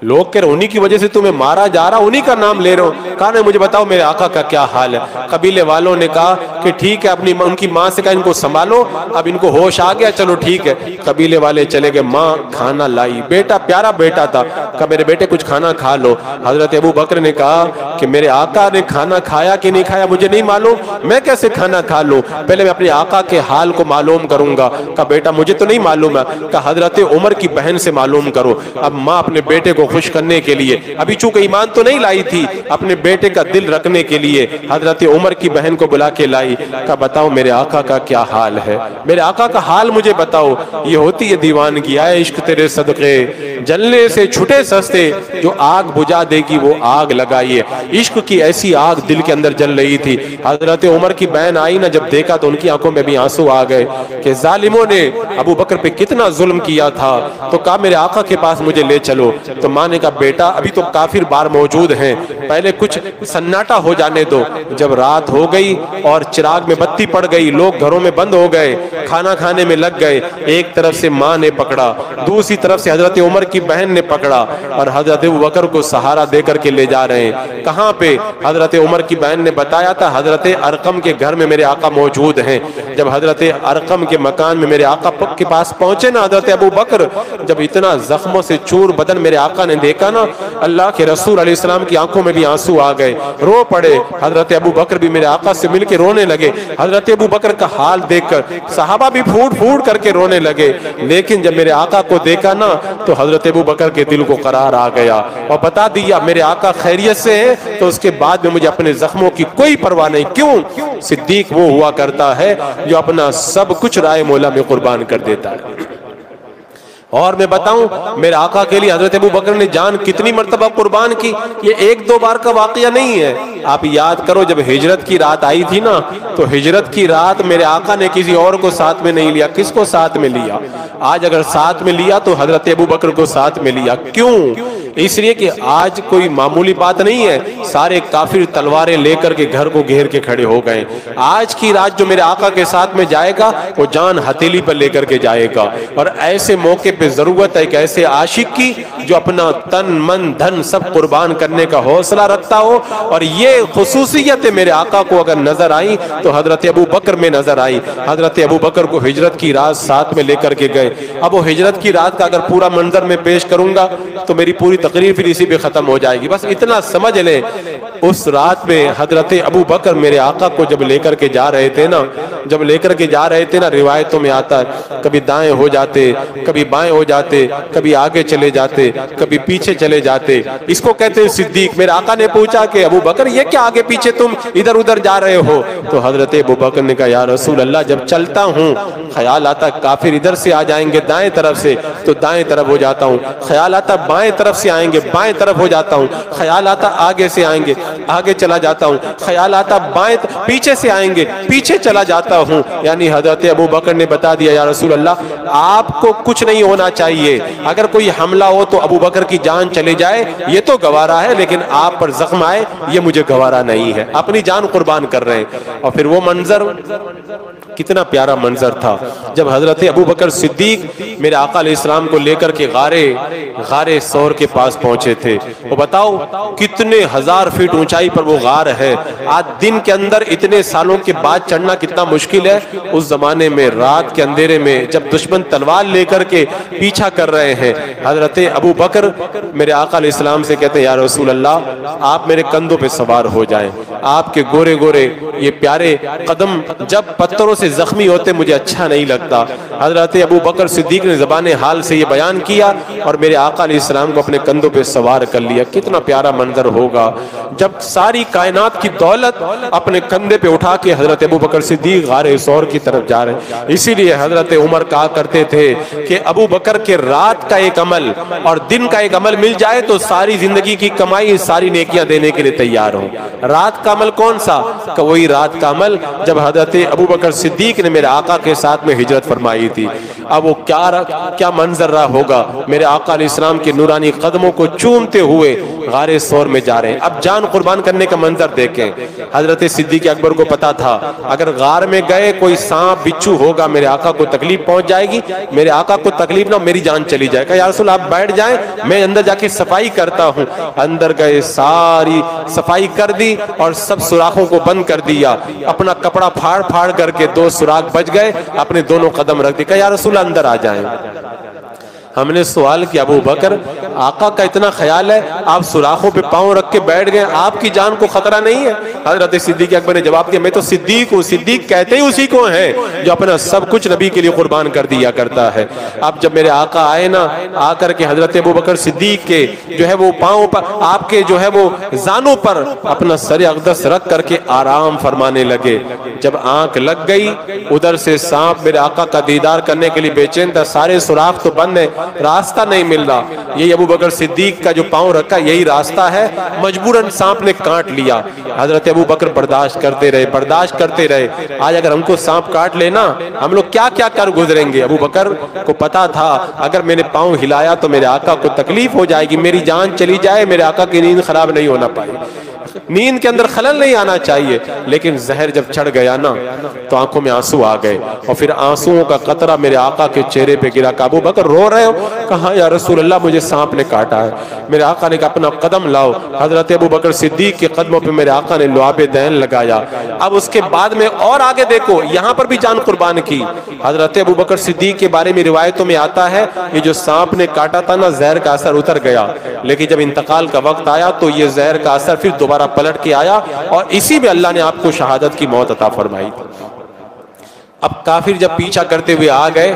لوگ کہہ رہے انہی کی وجہ سے تمہیں مارا جا رہا، انہی کا نام لے رہے ہو، کہا نہیں مجھے بتاؤ میرے آقا کا کیا حال ہے۔ قبیلے والوں نے کہا کہ ٹھیک ہے، اپنی ان کی ماں سے کہا ان کو سنبھالو، اب ان کو ہوش آ گیا، چلو ٹھیک ہے۔ قبیلے والے چلے گئے، ماں کھانا لائی، بیٹا پیارا بیٹا تھا، کہا میرے بیٹے کچھ کھانا کھا لو۔ حضرت ابو بکر نے کہا کہ میرے آقا نے کھانا کھایا کہ نہیں کھایا مجھے نہیں معلوم، میں کیسے کھانا کھا لوں، پہلے میں اپنے آقا کے حال کو معلوم کروں گا۔ کہا بیٹا مجھے تو نہیں معلوم ہے، کہا حضرت عمر کی بہن سے معلوم کرو۔ اب ماں اپنے بیٹے کو خوش کرنے کے لیے، ابھی چونکہ ایمان تو نہیں لائی تھی، اپنے بیٹے کا دل رکھنے کے لیے حضرت عمر کی بہن کو بلا کے لائی، کہا بتاؤ میرے آقا کا کیا حال ہے، میرے آقا کا حال مجھے بتاؤ۔ یہ ہوتی ہے دیوانگی، آئے عشق تیرے صدقے جلنے سے چھٹے سستے، جو آگ بجھا دے گی وہ آگ لگائیے۔ عشق کی ایسی آگ دل کے اندر جل رہی تھی۔ حضرت عمر کی بہن آئی نا، جب دیکھا تو ان کی آنکھوں میں بھی آنسو آ گئے کہ ظالموں نے ابو بکر پہ کتنا ظلم کیا تھا، تو کہا میرے آقا کے پاس مجھے لے چلو۔ تو ماں نے کہا بیٹا ابھی تو کافر بار موجود ہیں، پہلے کچھ سناٹا ہو جانے دو۔ جب رات ہو گئی اور چراغ میں بتی پڑ گئی، لوگ گھروں میں بند ہو گئے، کھانا کھانے میں لگ گئے، ایک طرف سے ماں نے پکڑا، دوسری طرف سے حضرت عمر کی بہن نے پکڑا، اور حضرت ابو بکر کو سہارا دے کر کے لے جا رہے ہیں۔ کہاں پہ؟ حضرت عمر کی بہن نے بتایا تھا حضرت ارقم کے گھر میں میرے آقا موجود ہیں۔ جب حضرت ارقم کے مکان میں میرے آقا کے پاس پہنچے نا حضرت ابو بکر، جب اتنا زخموں سے چور بدن میرے آقا نے دیکھا نا، اللہ کے رسول علیہ السلام کی آنکھوں میں بھی آنسو آ گئے، رو پڑے۔ حضرت ابو بکر بھی میرے آقا سے مل کے رونے لگے۔ حضرت ابو بکر کا حال دیکھ کر صحابہ بھی پھوٹ پھوٹ کر کے رونے لگے، لیکن جب میرے آقا کو دیکھا نا تو حضرت ابو بکر کے دل کو قرار آ گیا اور بتا دیا میرے آقا خیریت سے ہے، تو اس کے بعد میں مجھے اپنے زخموں کی کوئی پرواہ نہیں۔ کیوں؟ صدیق وہ ہوا کرتا ہے جو اپنا سب کچھ رائے مولا میں قربان کر دیتا ہے۔ اور میں بتاؤں میرے آقا کے لیے حضرت ابو بکر نے جان کتنی مرتبہ قربان کی، یہ ایک دو بار کا واقعہ نہیں ہے۔ آپ یاد کرو جب ہجرت کی رات آئی تھی نا، تو ہجرت کی رات میرے آقا نے کسی اور کو ساتھ میں نہیں لیا، کس کو ساتھ میں لیا؟ آج اگر ساتھ میں لیا تو حضرت ابو بکر کو ساتھ میں لیا۔ کیوں؟ اس لیے کہ آج کوئی معمولی بات نہیں ہے، سارے کافر تلواریں لے کر کے گھر کو گھیر کے کھڑے ہو گئے۔ آج کی رات جو میرے آقا کے ساتھ میں جائے گا وہ جان ہتھیلی پر لے کر کے جائے گا، اور ایسے موقع پہ ضرورت ہے ایک ایسے عاشق کی جو اپنا تن من دھن سب قربان کرنے کا حوصلہ رکھتا ہو، اور یہ خصوصیت میرے آقا کو اگر نظر آئی تو حضرت ابو بکر میں نظر آئی۔ حضرت ابو بکر کو ہجرت کی رات ساتھ میں لے کر کے گئے۔ اب وہ ہجرت کی رات کا اگر پورا منظر میں پیش کروں گا تو میری پوری تقریر پھر اسی پہ ختم ہو جائے گی، بس اتنا سمجھ لیں اس رات میں حضرت ابو بکر میرے آقا کو جب لے کر کے جا رہے تھے نا، روایتوں میں آتا ہے کبھی دائیں ہو جاتے، کبھی بائیں ہو جاتے، کبھی آگے چلے جاتے، کبھی پیچھے چلے جاتے، اس کو کہتے ہیں صدیق۔ میرے آقا نے پوچھا کہ ابو بکر یہ کیا آگے پیچھے تم ادھر ادھر جا رہے ہو؟ تو حضرت ابو بکر نے کہا یا رسول اللہ جب چلتا ہوں خیال آتا کافر ادھر سے آ جائیں گے دائیں طرف سے تو دائیں طرف ہو جاتا ہوں، خیال آتا بائیں طرف سے آئیں گے بائیں طرف ہو جاتا ہوں، خیال آتا آگے سے آئیں گے آگے چلا جاتا ہوں، خیال آتا بائیں پیچھے سے آئیں گے پیچھے چلا جاتا ہوں۔ یعنی حضرت ابو بکر نے بتا دیا یا رسول اللہ آپ کو کچھ نہیں ہونا چاہیے، اگر کوئی حملہ ہو تو ابو بکر کی جان چلے جائے یہ تو گوارا ہے، لیکن آپ پر زخم آئے یہ مجھے گوارا نہیں ہے۔ اپنی جان قربان کر رہے ہیں۔ اور پھر وہ منظر کتنا پیارا منظر تھا جب حضرت ابو بکر صدیق میرے آقا علیہ السلام کو لے کر کے غار ثور کے پاس پہنچے تھے۔ وہ بتاؤ کتنے ہزار فٹ اونچائی پر وہ غار ہے، آج دن کے اندر اتنے سالوں کے بعد چڑھنا کتنا مشکل ہے، اس زمانے میں رات کے اندھیرے میں جب دشمن تلوار لے کر کے پیچھا کر رہے ہیں، حضرت ابو بکر میرے آقا علیہ السلام سے کہتے ہیں یا رسول اللہ آپ میرے کندھوں پہ سوار ہو جائیں، آپ کے گورے گورے یہ پیارے قدم جب پتھروں سے زخمی ہوتے مجھے اچھا نہیں لگتا۔ حضرت ابو بکر صدیق نے زبان حال سے یہ بیان کیا اور میرے آقا علیہ السلام کو اپنے کندھوں پہ سوار کر لیا۔ کتنا پیارا منظر ہوگا جب ساری کائنات کی دولت اپنے کندھے پہ اٹھا کے حضرت ابو بکر صدیق غار ثور کی طرف جا رہے ہیں۔ اسی لیے حضرت عمر کہا کرتے تھے کہ ابو بکر کے رات کا ایک عمل اور دن کا ایک عمل مل جائے تو ساری زندگی کی کمائی ساری نیکیاں دینے کے لیے تیار ہوں۔ رات کا عمل کون سا؟ کہ وہی رات کا عمل جب حضرت ابو بکر صدیق نے میرے آقا کے ساتھ میں ہجرت فرمائی تھی۔ اب وہ کیا منظر رہا ہوگا، میرے آقا علیہ السلام کے نورانی قدموں کو چومتے ہوئے غار ثور میں جا رہے ہیں۔ اب جان قربان کرنے کا منظر دیکھیں، حضرت صدیق اکبر کو پتا تھا اگر غار میں گئے کوئی سانپ بچھو ہوگا میرے آقا کو تکلیف پہنچ جائے گی، میرے آقا کو تکلیف نہ میری جان چلی جائے گا۔ یا رسول آپ بیٹھ جائیں میں اندر جا کے صفائی کرتا ہوں۔ اندر گئے ساری صفائی کر دی اور سب سوراخوں کو بند کر دیا، اپنا کپڑا پھاڑ پھاڑ کر کے 2 سوراخ بچ گئے، اپنے دونوں قدم رکھ دی کہ یا رسول اندر آ جائیں۔ ہم نے سوال کیا ابو بکر آقا کا اتنا خیال ہے آپ سوراخوں پہ پاؤں رکھ کے بیٹھ گئے، آپ کی جان کو خطرہ نہیں ہے؟ حضرت صدیق اکبر نے جواب دیا میں تو صدیق ہوں، صدیق کہتے ہی اسی کو ہیں جو اپنا سب کچھ نبی کے لیے قربان کر دیا کرتا ہے۔ اب جب میرے آقا آئے نا، آ کر کے حضرت ابو بکر صدیق کے جو ہے وہ پاؤں پر آپ کے جو ہے وہ زانوں پر اپنا سر اقدس رکھ کر کے آرام فرمانے لگے۔ جب آنکھ لگ گئی ادھر سے سانپ میرے آقا کا دیدار کرنے کے لیے بے چین تھا، سارے سوراخ تو بند ہیں، راستہ نہیں مل رہا۔ یہی ابو بکر صدیق کا جو پاؤں رکھا یہی راستہ ہے، مجبوراً سانپ نے کاٹ لیا۔ حضرت ابو بکر برداشت کرتے رہے۔ آج اگر ہم کو سانپ کاٹ لینا ہم لوگ کیا کیا کر گزریں گے۔ ابو بکر کو پتا تھا اگر میں نے پاؤں ہلایا تو میرے آقا کو تکلیف ہو جائے گی، میری جان چلی جائے، میرے آقا کی نیند خراب نہیں ہونا پائے، نیند کے اندر خلل نہیں آنا چاہیے۔ لیکن زہر جب چڑھ گیا نا تو آنکھوں میں آنسو آ گئے اور پھر آنسوؤں کا قطرہ میرے آقا کے چہرے پہ گرا۔ کہ ابو بکر رو رہے ہو؟ کہا یا رسول اللہ مجھے سانپ نے کاٹا ہے۔ میرے آقا نے کہا اپنا قدم لاؤ۔ حضرت ابو بکر صدیق کے قدموں پہ میرے آقا نے لعاب دین لگایا۔ اب اس کے بعد میں اور آگے دیکھو یہاں پر بھی جان قربان کی۔ حضرت ابو بکر صدیق کے بارے میں روایتوں میں آتا ہے یہ جو سانپ نے کاٹا تھا نا زہر کا اثر اتر گیا، لیکن جب انتقال کا وقت آیا تو یہ زہر کا اثر پھر دوبارہ پلٹ کے آیا اور اسی میں اللہ نے آپ کو شہادت کی موت عطا فرمائی تھی۔ اب کافر جب پیچھا کرتے ہوئے آ گئے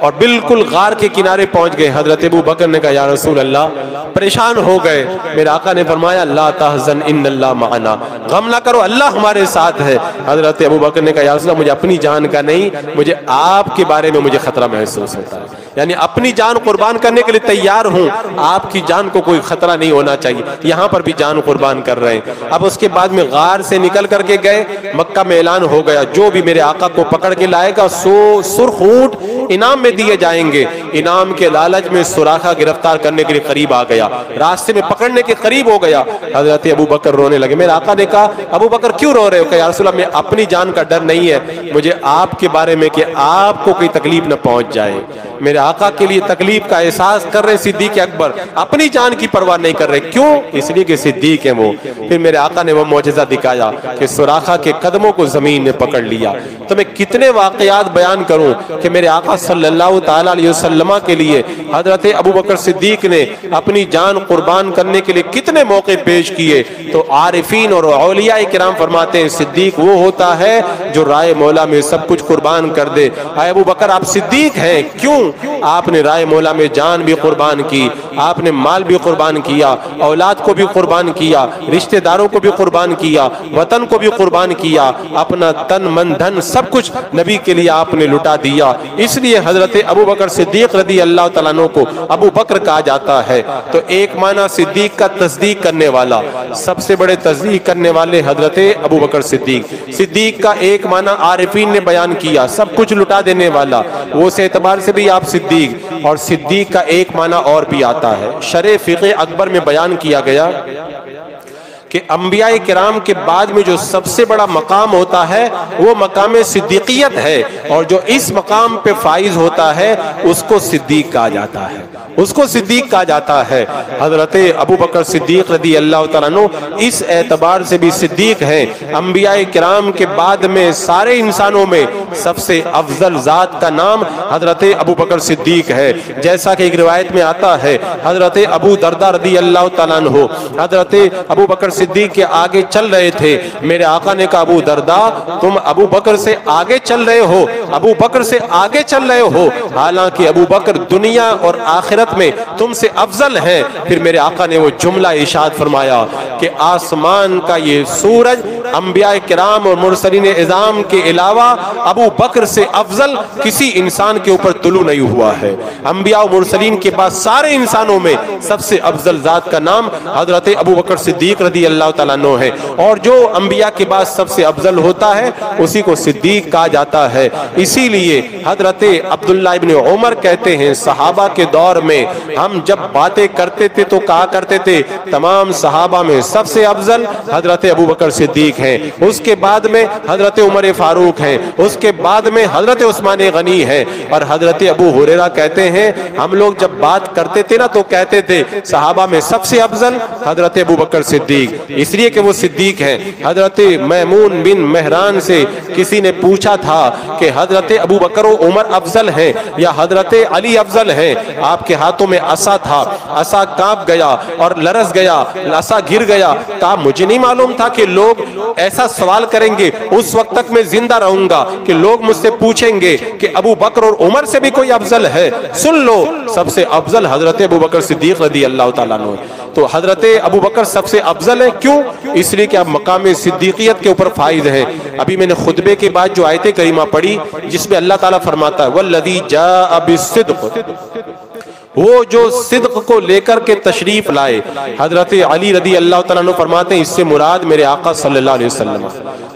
اور بالکل غار کے کنارے پہنچ گئے، حضرت ابو بکر نے کہا یا رسول اللہ پریشان ہو گئے۔ میرے آقا نے فرمایا لا تحزن ان اللہ معنا، غم نہ کرو اللہ ہمارے ساتھ ہے۔ حضرت ابو بکر نے کہا یا رسول اللہ مجھے اپنی جان کا نہیں، مجھے آپ کے بارے میں مجھے خطرہ محسوس ہوتا ہے، یعنی اپنی جان قربان کرنے کے لیے تیار ہوں، آپ کی جان کو کوئی خطرہ نہیں ہونا چاہیے۔ یہاں پر بھی جان قربان کر رہے ہیں۔ اب اس کے بعد میں غار سے نکل کر کے گئے، مکہ میں اعلان ہو گیا جو بھی میرے آقا کو پکڑ کے لائے گا سرخ اونٹ انعام میں دیے جائیں گے۔ انعام کے لالچ میں سوراخا گرفتار کرنے کے لیے قریب آ گیا، راستے میں پکڑنے کے قریب ہو گیا۔ حضرت ابو بکر رونے لگے۔ میرے آقا نے کہا ابو بکر کیوں رو رہے ہو؟ کہ یا رسول اللہ میں اپنی جان کا ڈر نہیں ہے، مجھے آپ کے بارے میں کہ آپ کو کوئی تکلیف نہ پہنچ جائے۔ میرے آقا کے لیے تکلیف کا احساس کر رہے صدیق اکبر، اپنی جان کی پرواہ نہیں کر رہے۔ کیوں؟ اس لیے کہ صدیق ہیں وہ۔ پھر میرے آقا نے وہ معجزہ دکھایا کہ سوراخا کے قدموں کو زمین نے پکڑ لیا۔ تو میں کتنے واقعات بیان کروں کہ میرے آقا آقا صلی اللہ تعالی علیہ وسلم کے لیے حضرت ابوبکر صدیق نے اپنی جان قربان کرنے کے لیے کتنے موقع پیش کیے. تو عارفین اور اولیاء کرام فرماتے ہیں صدیق وہ ہوتا ہے جو رائے مولا میں سب کچھ قربان کر دے. اے ابوبکر آپ صدیق ہیں کیوں؟ آپ نے رائے مولا میں جان بھی قربان کی, آپ نے مال بھی قربان کیا, اولاد کو بھی قربان کیا, رشتہ داروں کو بھی قربان کیا, وطن کو بھی قربان کیا, اپنا تن من دھن سب کچھ نبی کے لیے آپ نے لٹا دیا. اس لیے حضرت ابوبکر صدیق رضی اللہ تعالیٰ عنہ کو ابو بکر کہا جاتا ہے. تو ایک معنی صدیق کا تصدیق کرنے والا, سب سے بڑے تصدیق کرنے والے حضرت ابوبکر صدیق. صدیق کا ایک معنی عارفین نے بیان کیا, سب کچھ لٹا دینے والا, وہ اس اعتبار سے بھی آپ صدیق. اور صدیق کا ایک معنی اور بھی آتا ہے, شرح فقہ اکبر میں بیان کیا گیا کہ انبیاء کرام کے بعد میں جو سب سے بڑا مقام ہوتا ہے وہ مقام صدیقیت ہے, اور جو اس مقام پہ فائز ہوتا ہے اس کو صدیق کہا جاتا ہے, اس کو صدیق کہا جاتا ہے. حضرت ابوبکر صدیق رضی اللہ تعالیٰ عنہ اس اعتبار سے بھی صدیق ہیں, انبیاء کرام کے بعد میں سارے انسانوں میں سب سے افضل ذات کا نام حضرت ابوبکر صدیق ہے. جیسا کہ ایک روایت میں آتا ہے حضرت ابو دردہ رضی اللہ تعالیٰ عنہ حضرت ابوبکر صدیق کے آگے چل رہے تھے. میرے آقا نے کہا ابو دردہ تم ابو بکر سے آگے چل رہے ہو, ابو بکر سے آگے چل رہے ہو, حالانکہ ابو بکر دنیا اور آخرت میں تم سے افضل ہیں. پھر میرے آقا نے وہ جملہ ارشاد فرمایا کہ آسمان کا یہ سورج انبیاء کرام اور مرسلین اعظام کے علاوہ ابو بکر سے افضل کسی انسان کے اوپر طلوع نہیں ہوا ہے. انبیاء و مرسلین کے بعد سارے انسانوں میں سب سے افضل ذات کا نام حضرت ابو بکر صدیق رضی اللہ تعالیٰ عنہ ہے, اور جو انبیاء کے بعد سب سے افضل ہوتا ہے اسی کو صدیق کہا جاتا ہے. اسی لیے حضرت عبداللہ ابن عمر کہتے ہیں صحابہ کے دور میں ہم جب باتیں کرتے تھے تو کہا کرتے تھے تمام صحابہ میں سب سے افضل حضرت ابوبکر صدیق ہیں, اس کے بعد میں حضرت عمر فاروق ہیں, اس کے بعد میں حضرت عثمان غنی ہیں. اور حضرت ابو ہریرہ کہتے ہیں ہم لوگ جب بات کرتے تھے نا تو کہتے تھے صحابہ میں سب سے افضل حضرت ابوبکر صدیق, اس لیے کہ وہ صدیق ہیں. حضرت میمون بن مہران سے کسی نے پوچھا تھا کہ حضرت ابوبکر و عمر افضل ہیں یا حضرت علی افضل ہیں؟ آپ کے ہاتھوں میں عصا تھا, عصا کانپ گیا اور لرز گیا, عصا گر گیا. کہا مجھے نہیں معلوم تھا کہ لوگ ایسا سوال کریں گے, اس وقت تک میں زندہ رہوں گا کہ لوگ مجھ سے پوچھیں گے کہ ابو بکر اور عمر سے بھی کوئی افضل ہے. سن لو سب سے افضل حضرت ابوبکر صدیق رضی اللہ تعالیٰ عنہ. تو حضرت ابوبکر سب سے افضل ہے کیوں؟ اس لیے کہ آپ مقام صدیقیت کے اوپر فائز ہیں. ابھی میں نے خطبے کے بعد جو آیت کریمہ پڑھی جس میں اللہ تعالیٰ فرماتا ہے والذی جاء بالصدق, وہ جو صدق کو لے کر کے تشریف لائے. حضرت علی رضی اللہ تعالیٰ عنہ فرماتے ہیں اس سے مراد میرے آقا صلی اللہ علیہ وسلم.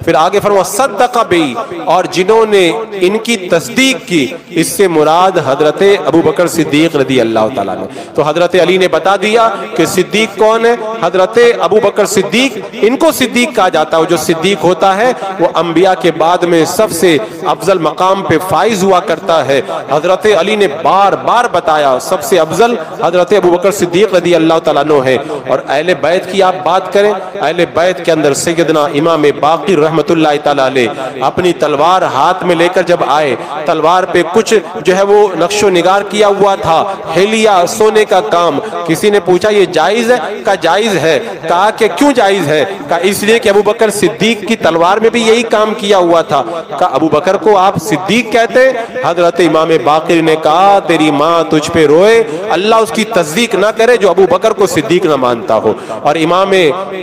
پھر آگے فرمایا صدق بی, اور جنہوں نے ان کی تصدیق کی, اس سے مراد حضرت ابوبکر صدیق رضی اللہ تعالیٰ عنہ. تو حضرت علی نے بتا دیا کہ صدیق کون ہے, حضرت ابوبکر صدیق, ان کو صدیق کہا جاتا ہے. جو صدیق ہوتا ہے وہ انبیاء کے بعد میں سب سے افضل مقام پہ فائز ہوا کرتا ہے. حضرت علی نے بار بار بتایا سب سے افضل حضرت ابوبکر صدیق رضی اللہ تعالیٰ عنہ ہے. اور اہل بیت کی آپ بات کریں, اہل بیت کے اندر سیدنا امام باقر رحمت اللہ تعالیٰ علیہ اپنی تلوار ہاتھ میں لے کر جب آئے, تلوار پہ کچھ جو ہے وہ نقش و نگار کیا ہوا تھا, ہیلیا سونے کا کام. کسی نے پوچھا یہ جائز ہے؟ کہا جائز ہے. کہا کہ کیوں جائز ہے؟ کہا اس لیے کہ ابوبکر صدیق کی تلوار میں بھی یہی کام کیا ہوا تھا. کہا ابوبکر کو آپ صدیق کہتے؟ حضرت امام باقر نے کہا تیری ماں تجھ پہ روئے, اللہ اس کی تصدیق نہ کرے جو ابوبکر کو صدیق نہ مانتا ہو. اور امام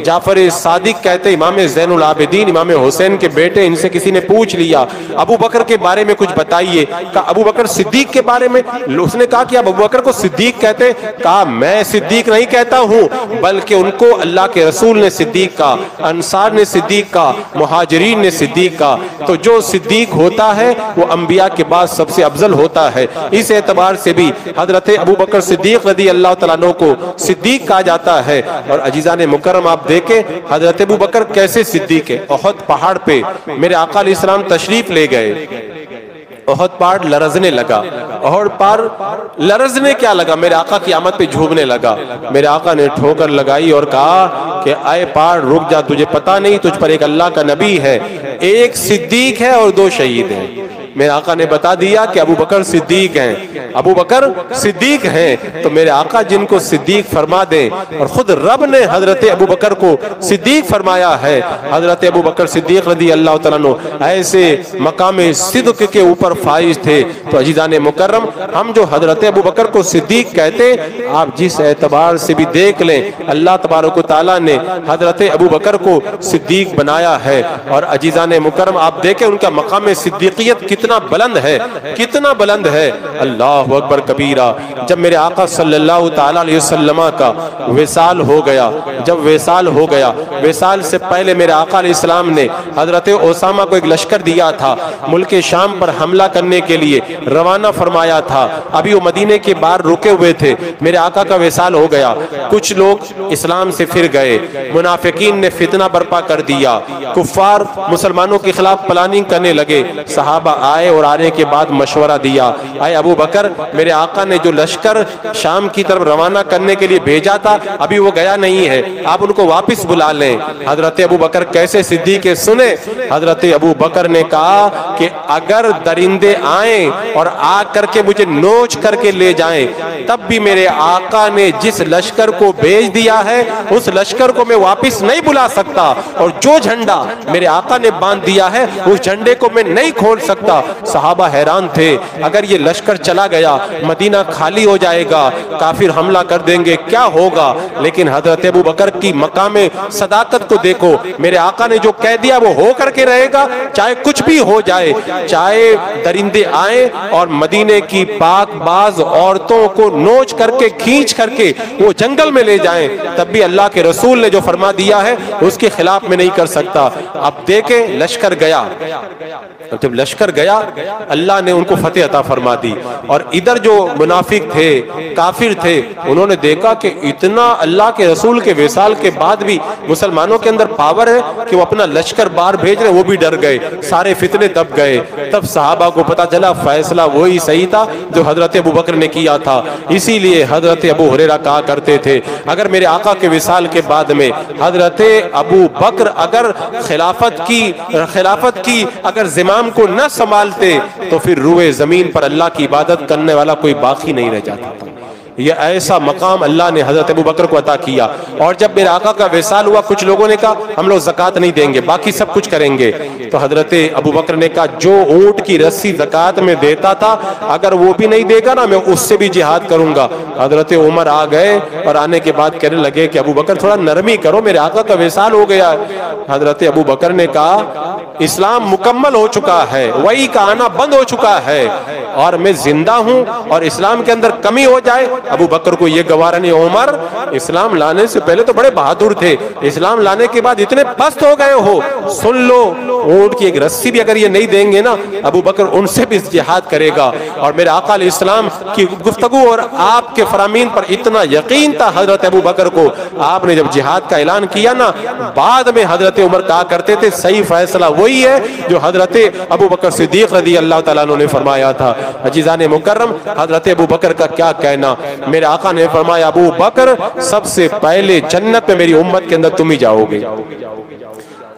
جعفر صادق کہتے, امام زین العابدین امام حسین کے بیٹے, ان سے کسی نے پوچھ لیا ابو بکر کے بارے میں کچھ بتائیے. کہا ابو بکر صدیق کے بارے میں؟ اس نے کہا کہ ابو بکر کو صدیق کہتے؟ کہا میں صدیق نہیں کہتا ہوں, بلکہ ان کو اللہ کے رسول نے صدیق کہا, انصار نے صدیق کہا, مہاجرین نے صدیق کہا. تو جو صدیق ہوتا ہے وہ انبیاء کے بعد سب سے افضل ہوتا ہے. اس اعتبار سے بھی حضرت ابو بکر صدیق رضی اللہ تعالیٰ عنہ کو صدیق کہا جاتا ہے. اور عزیزان مکرم آپ دیکھیں حضرت ابو بکر کیسے صدیق ہے. احد پہاڑ پہ میرے آقا علیہ السلام تشریف لے گئے, احد پہاڑ لرزنے لگا. احد پہاڑ لرزنے کیا لگا, میرے آقا کی آمد پہ جھومنے لگا. میرے آقا نے ٹھوکر لگائی اور کہا کہ اے پہاڑ رک جا, تجھے پتا نہیں تجھ پر ایک اللہ کا نبی ہے, ایک صدیق ہے اور 2 شہید ہیں. میرے آقا نے بتا دیا کہ ابو بکر صدیق ہیں، ابو بکر صدیق ہیں، تو میرے آقا جن کو صدیق فرما دیں، اور خود رب نے حضرت ابو بکر کو صدیق فرمایا ہے، حضرت ابو بکر صدیق رضی اللہ تعالیٰ عنہ ایسے مقام صدق کے اوپر فائز تھے۔ تو عزیزان مکرم، ہم جو حضرت ابو بکر کو صدیق کہتے، آپ جس اعتبار سے بھی دیکھ لیں، اللہ تبارک و تعالیٰ نے حضرت ابو بکر کو صدیق بنایا ہے۔ اور عزیزان مکرم، آپ دیکھیں ان کا مقام صدیقیت کتنا بلند ہے، کتنا بلند ہے۔ اللہ اکبر کبیرہ۔ جب میرے آقا صلی اللہ تعالیٰ علیہ وسلم کا وصال ہو گیا، جب وصال ہو گیا، وصال سے پہلے میرے آقا علیہ السلام نے حضرت اسامہ کو ایک لشکر دیا تھا، ملک شام پر حملہ کرنے کے لیے روانہ فرمایا تھا۔ ابھی وہ مدینے کے باہر رکے ہوئے تھے، میرے آقا کا وصال ہو گیا، کچھ لوگ اسلام سے پھر گئے، منافقین نے فتنہ برپا کر دیا، کفار مسلمانوں کے خلاف پلاننگ کرنے لگے۔ صحابہ آئے اور آنے کے بعد مشورہ دیا، اے ابو بکر، میرے آقا نے جو لشکر شام کی طرف روانہ کرنے کے لیے بھیجا تھا ابھی وہ گیا نہیں ہے، آپ ان کو واپس بلا لیں۔ حضرت ابو بکر کیسے صدیق سنے؟ حضرت ابو بکر نے کہا کہ اگر درندے آئیں اور آ کر کے مجھے نوچ کر کے لے جائیں، تب بھی میرے آقا نے جس لشکر کو بھیج دیا ہے اس لشکر کو میں واپس نہیں بلا سکتا، اور جو جھنڈا میرے آقا نے باندھ دیا ہے اس جھنڈے کو میں نہیں کھول سکتا۔ صحابہ حیران تھے، اگر یہ لشکر چلا گیا مدینہ خالی ہو جائے گا، کافر حملہ کر دیں گے، کیا ہوگا؟ لیکن حضرت ابو بکر کی مقام صداقت کو دیکھو، میرے آقا نے جو کہہ دیا وہ ہو کر کے رہے گا، چاہے کچھ بھی ہو جائے، چاہے درندے آئیں اور مدینے کی پاک باز عورتوں کو نوچ کر کے کھینچ کر کے وہ جنگل میں لے جائیں، تب بھی اللہ کے رسول نے جو فرما دیا ہے اس کے خلاف میں نہیں کر سکتا۔ اب دیکھیں لشکر گیا، جب لشکر گیا اللہ نے ان کو فتح عطا فرما دی، اور ادھر جو منافق تھے، کافر تھے، انہوں نے دیکھا کہ اتنا اللہ کے رسول کے وصال کے بعد بھی مسلمانوں کے اندر پاور ہے کہ وہ اپنا لشکر باہر بھیج رہے، وہ بھی ڈر گئے، سارے فتنے دب گئے۔ تب صحابہ کو پتا چلا فیصلہ وہی صحیح تھا جو حضرت ابو بکر نے کیا تھا۔ اسی لیے حضرت ابو ہریرہ کہا کرتے تھے، اگر میرے آقا کے وصال کے بعد میں حضرت ابو بکر اگر خلافت کی اگر زمام کو نہ سنبھالتے تو پھر روئے زمین پر اللہ کی عبادت کرنے والا کوئی باقی نہیں رہ جاتا تھا۔ یہ ایسا مقام اللہ نے حضرت ابو بکر کو عطا کیا۔ اور جب میرے آقا کا وصال ہوا، کچھ لوگوں نے کہا ہم لوگ زکوٰۃ نہیں دیں گے، باقی سب کچھ کریں گے، تو حضرت ابو بکر نے کہا جو اونٹ کی رسی زکوٰۃ میں دیتا تھا اگر وہ بھی نہیں دے گا نا میں اس سے بھی جہاد کروں گا۔ حضرت عمر آ گئے اور آنے کے بعد کہنے لگے کہ ابو بکر تھوڑا نرمی کرو، میرے آقا کا وصال ہو گیا ہے۔ حضرت ابو بکر نے کہا اسلام مکمل ہو چکا ہے، وہی کا آنا بند ہو چکا ہے، اور میں زندہ ہوں، اور اسلام کے اندر کمی ہو جائے ابو بکر کو یہ گوارا نہیں۔ عمر اسلام لانے سے پہلے تو بڑے بہادر تھے، اسلام لانے کے بعد اتنے پست ہو گئے ہو، سن لو اونٹ کی ایک رسی بھی اگر یہ نہیں دیں گے نا ابو بکر ان سے بھی جہاد کرے گا۔ اور میرے آقا علیہ السلام کی گفتگو اور آپ کے فرامین پر اتنا یقین تھا حضرت ابو بکر کو، آپ نے جب جہاد کا اعلان کیا نا بعد میں حضرت عمر کہا کرتے تھے صحیح فیصلہ وہی ہے جو حضرت ابو بکر صدیق رضی اللہ تعالیٰ عنہ نے فرمایا تھا۔ عزیزان مکرم، حضرت ابو بکر کا کیا کہنا، میرے آقا نے فرمایا ابو بکر سب سے پہلے جنت میں میری امت کے اندر تم ہی جاؤ گے۔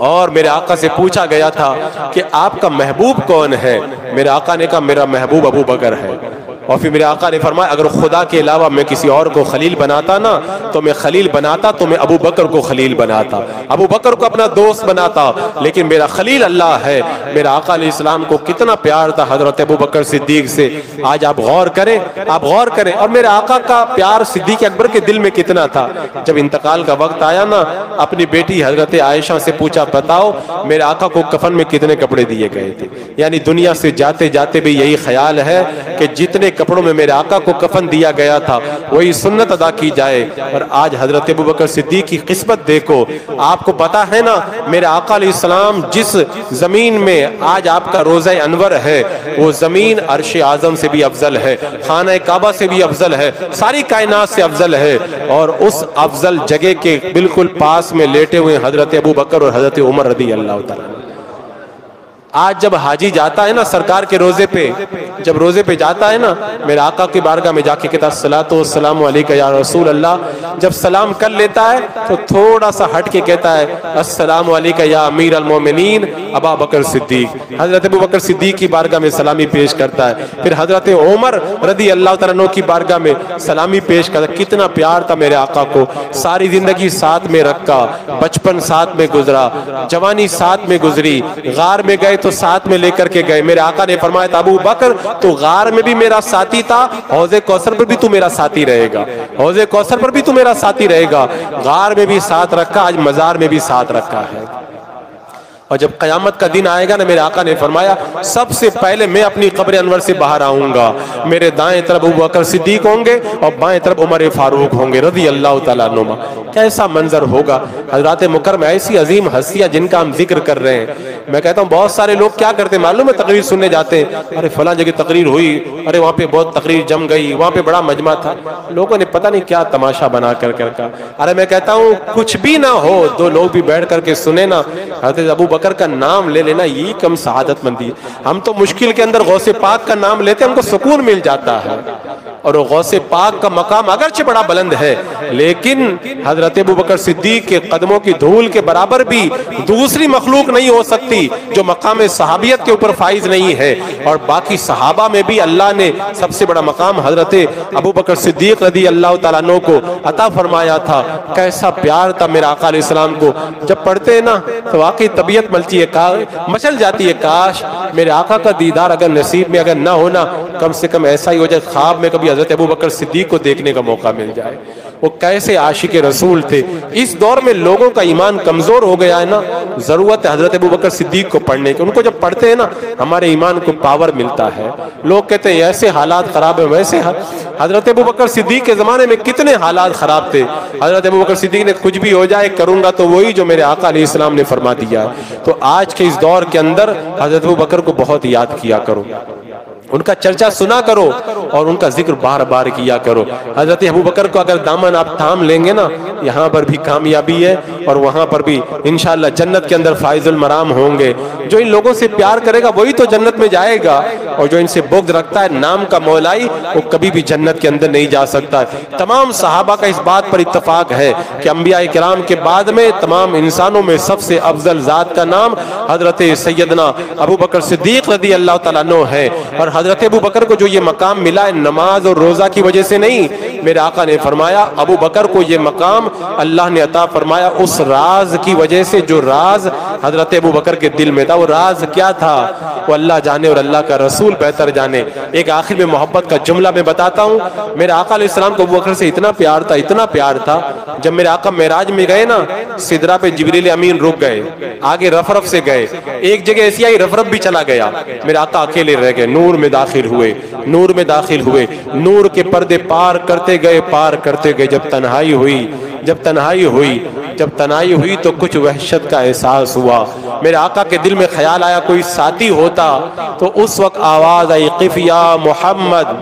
اور میرے آقا سے پوچھا گیا تھا کہ آپ کا محبوب کون ہے؟ میرے آقا نے کہا میرا محبوب ابو بکر ہے۔ اور پھر میرے آقا نے فرمایا اگر خدا کے علاوہ میں کسی اور کو خلیل بناتا نا تو میں خلیل بناتا تو میں ابو بکر کو خلیل بناتا، ابو بکر کو اپنا دوست بناتا، لیکن میرا خلیل اللہ ہے۔ میرا آقا علیہ السلام کو کتنا پیار تھا حضرت ابو بکر صدیق سے، آج آپ غور کریں، آپ غور کریں۔ اور میرے آقا کا پیار صدیق اکبر کے دل میں کتنا تھا۔ جب انتقال کا وقت آیا نا اپنی بیٹی حضرت عائشہ سے پوچھا بتاؤ میرے آقا کو کفن میں کتنے کپڑے دیے گئے تھے؟ یعنی دنیا سے جاتے جاتے بھی یہی خیال ہے کہ جتنے کپڑوں میں میرے آقا کو کفن دیا گیا تھا وہی سنت ادا کی جائے۔ اور آج حضرت ابو بکر صدیق کی قسمت دیکھو، آپ کو پتا ہے نا میرے آقا علیہ السلام جس زمین میں آج آپ کا روضہ انور ہے وہ زمین عرش اعظم سے بھی افضل ہے، خانہ کعبہ سے بھی افضل ہے، ساری کائنات سے افضل ہے، اور اس افضل جگہ کے بالکل پاس میں لیٹے ہوئے حضرت ابو بکر اور حضرت عمر رضی اللہ تعالیٰ۔ آج جب حاجی جاتا ہے نا سرکار کے روزے پہ، جب روزے پہ جاتا ہے نا، میرے آقا کی بارگاہ میں جا کے کہتا الصلاۃ والسلام علیک یا رسول اللہ، جب سلام کر لیتا ہے تو تھوڑا سا ہٹ کے کہتا ہے السلام علیک یا امیر المومنین ابا بکر صدیق، حضرت ابو بکر صدیق کی بارگاہ میں سلامی پیش کرتا ہے، پھر حضرت عمر رضی اللہ تعالیٰ عنہ کی بارگاہ میں سلامی پیش کرتا ہے۔ کتنا پیار تھا میرے آقا کو، ساری زندگی ساتھ میں رکھا، بچپن ساتھ میں گزرا، جوانی ساتھ میں گزری، غار میں گئے تو ساتھ میں لے کر کے گئے۔ میرے آقا نے فرمایا تھا ابو بکر تو غار میں بھی میرا ساتھی تھا، حوض کوثر پر بھی تو میرا ساتھی رہے گا، حوض کوثر پر بھی تو میرا ساتھی رہے گا، غار میں بھی ساتھ رکھا، آج مزار میں بھی ساتھ رکھا ہے۔ اور جب قیامت کا دن آئے گا نا، میرے آقا نے فرمایا سب سے پہلے میں اپنی قبر انور سے باہر آؤں گا، میرے دائیں طرف ابو بکر صدیق ہوں گے اور بائیں طرف عمر فاروق ہوں گے رضی اللہ تعالیٰ عنہما۔ کیسا منظر ہوگا حضرات مکرم، ایسی عظیم ہستیاں جن کا ہم ذکر کر رہے ہیں۔ میں کہتا ہوں بہت سارے لوگ کیا کرتے ہیں معلوم ہے، تقریر سننے جاتے ہیں، ارے فلاں جگہ تقریر ہوئی، ارے وہاں پہ بہت تقریر جم گئی، وہاں پہ بڑا مجمع تھا، لوگوں نے پتہ نہیں کیا تماشا بنا کر کا۔ ارے میں کہتا ہوں کچھ بھی نہ ہو، دو لوگ بھی بیٹھ کر کے سنے نا، حضرت ابو بکر کا نام لے لینا یہی کم سعادت مندی ہے۔ ہم تو مشکل کے اندر غوث پاک کا نام لیتے ہیں، ہم کو سکون مل جاتا ہے، اور وہ غوث پاک کا مقام اگرچہ بڑا بلند ہے لیکن حضرت ابو بکر صدیق کے قدموں کی دھول کے برابر بھی دوسری مخلوق نہیں ہو سکتی جو مقام صحابیت کے اوپر فائز نہیں ہے۔ اور باقی صحابہ میں بھی اللہ نے سب سے بڑا مقام حضرت ابو بکر صدیق رضی اللہ تعالیٰ عنہ کو عطا فرمایا تھا۔ کیسا پیار تھا میرے آقا علیہ السلام کو، جب پڑھتے ہیں نا تو واقعی طبیعت ملتی ہے، مچل جاتی ہے، کاش میرے آقا کا دیدار اگر نصیب میں اگر نہ ہونا، کم سے کم ایسا ہی ہو جائے خواب میں کبھی حضرت ابو بکر صدیق کو دیکھنے کا موقع مل جائے۔ وہ کیسے عاشق رسول تھے۔ اس دور میں لوگوں کا ایمان کمزور ہو گیا ہے نا، ضرورت ہے حضرت ابو بکر صدیق کو پڑھنے کی، ان کو جب پڑھتے ہیں نا ہمارے ایمان کو پاور ملتا ہے۔ لوگ کہتے ہیں ایسے حالات خراب ہیں، ویسے حضرت ابو بکر صدیق کے زمانے میں کتنے حالات خراب تھے۔ حضرت ابو بکر صدیق نے کچھ بھی ہو جائے کروں گا تو وہی جو میرے آقا علیہ السلام نے فرما دیا ہے۔ تو آج کے اس دور کے اندر حضرت ابو بکر کو بہت یاد کیا کرو، ان کا چرچا سنا کرو اور ان کا ذکر بار بار کیا کرو۔ حضرت ابو بکر کو اگر دامن آپ تھام لیں گے نا، یہاں پر بھی کامیابی ہے اور وہاں پر بھی انشاءاللہ جنت کے اندر فائز المرام ہوں گے۔ جو ان لوگوں سے پیار کرے گا وہی تو جنت میں جائے گا، اور جو ان سے بغض رکھتا ہے نام کا مولائی، وہ کبھی بھی جنت کے اندر نہیں جا سکتا۔ تمام صحابہ کا اس بات پر اتفاق ہے کہ انبیاء کرام کے بعد میں تمام انسانوں میں سب سے افضل ذات کا نام حضرت سیدنا ابو بکر صدیق رضی اللہ تعالیٰ عنہ ہے۔ اور حضرت ابو بکر کو جو یہ مقام ملا ہے نماز اور روزہ کی وجہ سے نہیں، میرے آقا نے فرمایا ابو بکر کو یہ مقام اللہ نے عطا فرمایا اس راز کی وجہ سے جو راز حضرت ابو بکر کے دل میں تھا۔ وہ راز کیا تھا وہ اللہ جانے اور اللہ کا رسول بہتر جانے۔ ایک آخر میں محبت کا جملہ میں بتاتا ہوں، میرے آقا علیہ السلام کو ابو بکر سے اتنا پیار تھا، اتنا پیار تھا، جب میرے آقا معراج میں گئے نا سدرہ پہ جبریل امین رک گئے، آگے رفرف سے گئے، ایک جگہ ایسی آئی رفرف بھی چلا گیا، میرے آقا اکیلے رہ گئے، نور میں داخل ہوئے، نور میں داخل ہوئے، نور کے پردے پار کرتے گئے، پار کرتے گئے، جب تنہائی ہوئی تو کچھ وحشت کا احساس ہوا۔ میرے آقا کے دل میں خیال آیا کوئی ساتھی ہوتا، تو اس وقت آواز آئی قف یا محمد،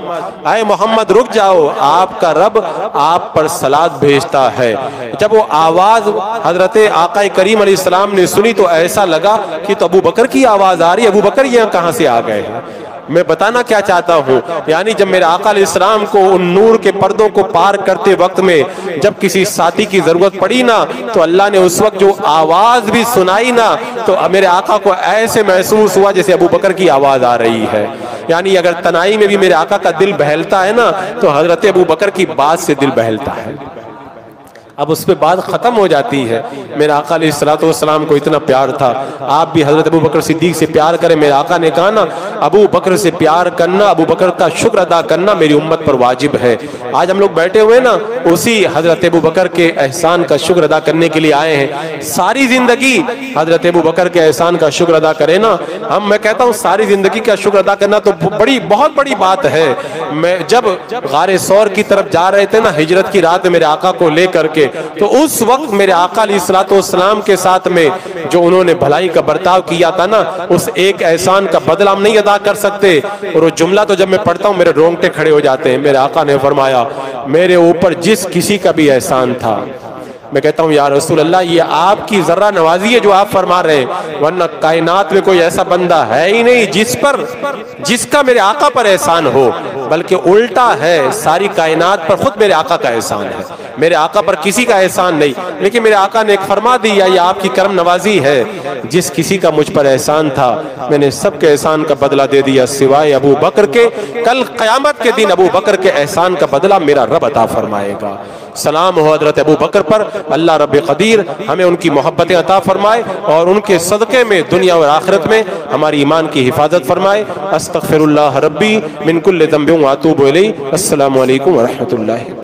اے محمد رک جاؤ، آپ کا رب آپ پر صلات بھیجتا ہے۔ جب وہ آواز حضرت آقا کریم علیہ السلام نے سنی تو ایسا لگا کہ تو ابو بکر کی آواز آ رہی ہے، ابو بکر یہاں کہاں سے آ گئے ہیں۔ میں بتانا کیا چاہتا ہوں، یعنی جب میرے آقا علیہ السلام کو ان نور کے پردوں کو پار کرتے وقت میں جب کسی ساتھی کی ضرورت پڑی نا، تو اللہ نے اس وقت جو آواز بھی سنائی نا، تو میرے آقا کو ایسے محسوس ہوا جیسے ابو بکر کی آواز آ رہی ہے۔ یعنی اگر تنہائی میں بھی میرے آقا کا دل بہلتا ہے نا، تو حضرت ابو بکر کی بات سے دل بہلتا ہے۔ اب اس پہ بات ختم ہو جاتی ہے۔ میرے آقا علیہ السلام کو اتنا پیار تھا، آپ بھی حضرت ابو بکر صدیق سے پیار کریں۔ میرے آقا نے کہا نا ابو بکر سے پیار کرنا، ابو بکر کا شکر ادا کرنا میری امت پر واجب ہے۔ آج ہم لوگ بیٹھے ہوئے نا اسی حضرت ابو بکر کے احسان کا شکر ادا کرنے کے لیے آئے ہیں۔ ساری زندگی حضرت ابو بکر کے احسان کا شکر ادا کریں نا، میں کہتا ہوں ساری زندگی کا شکر ادا کرنا تو بہت بڑی بات ہے۔ میں جب غار ثور کی طرف جا رہے تھے نا ہجرت کی رات میں میرے آقا کو لے کر کے، تو اس وقت میرے آقا علیہ السلام کے ساتھ میں جو انہوں نے بھلائی کا برتاؤ کیا تھا نا، اس ایک احسان کا بدلہ ہم نہیں ادا کر سکتے۔ اور وہ جملہ تو جب میں پڑھتا ہوں میرے رونگٹے کھڑے ہو جاتے ہیں۔ میرے آقا نے فرمایا میرے اوپر جس کسی کا بھی احسان تھا میں کہتا ہوں یا رسول اللہ یہ آپ کی ذرہ نوازی ہے جو آپ فرما رہے ہیں، ورنہ کائنات میں کوئی ایسا بندہ ہے ہی نہیں جس کا میرے آقا پر احسان ہو، بلکہ الٹا ہے، ساری کائنات پر خود میرے آقا کا احسان ہے، میرے آقا پر کسی کا احسان نہیں۔ لیکن میرے آقا نے ایک فرما دیا، یہ آپ کی کرم نوازی ہے، جس کسی کا مجھ پر احسان تھا میں نے سب کے احسان کا بدلہ دے دیا سوائے ابو بکر کے، کل قیامت کے دن ابو بکر کے احسان کا بدلہ میرا رب عطا فرمائے گا۔ سلام ہو حضرت ابو بکر پر، اللہ رب قدیر ہمیں ان کی محبتیں عطا فرمائے اور ان کے صدقے میں دنیا اور آخرت میں ہماری ایمان کی حفاظت فرمائے۔ استغفر اللہ ربی من کل ذنب واتوب الیہ۔ السلام علیکم ورحمۃ اللہ۔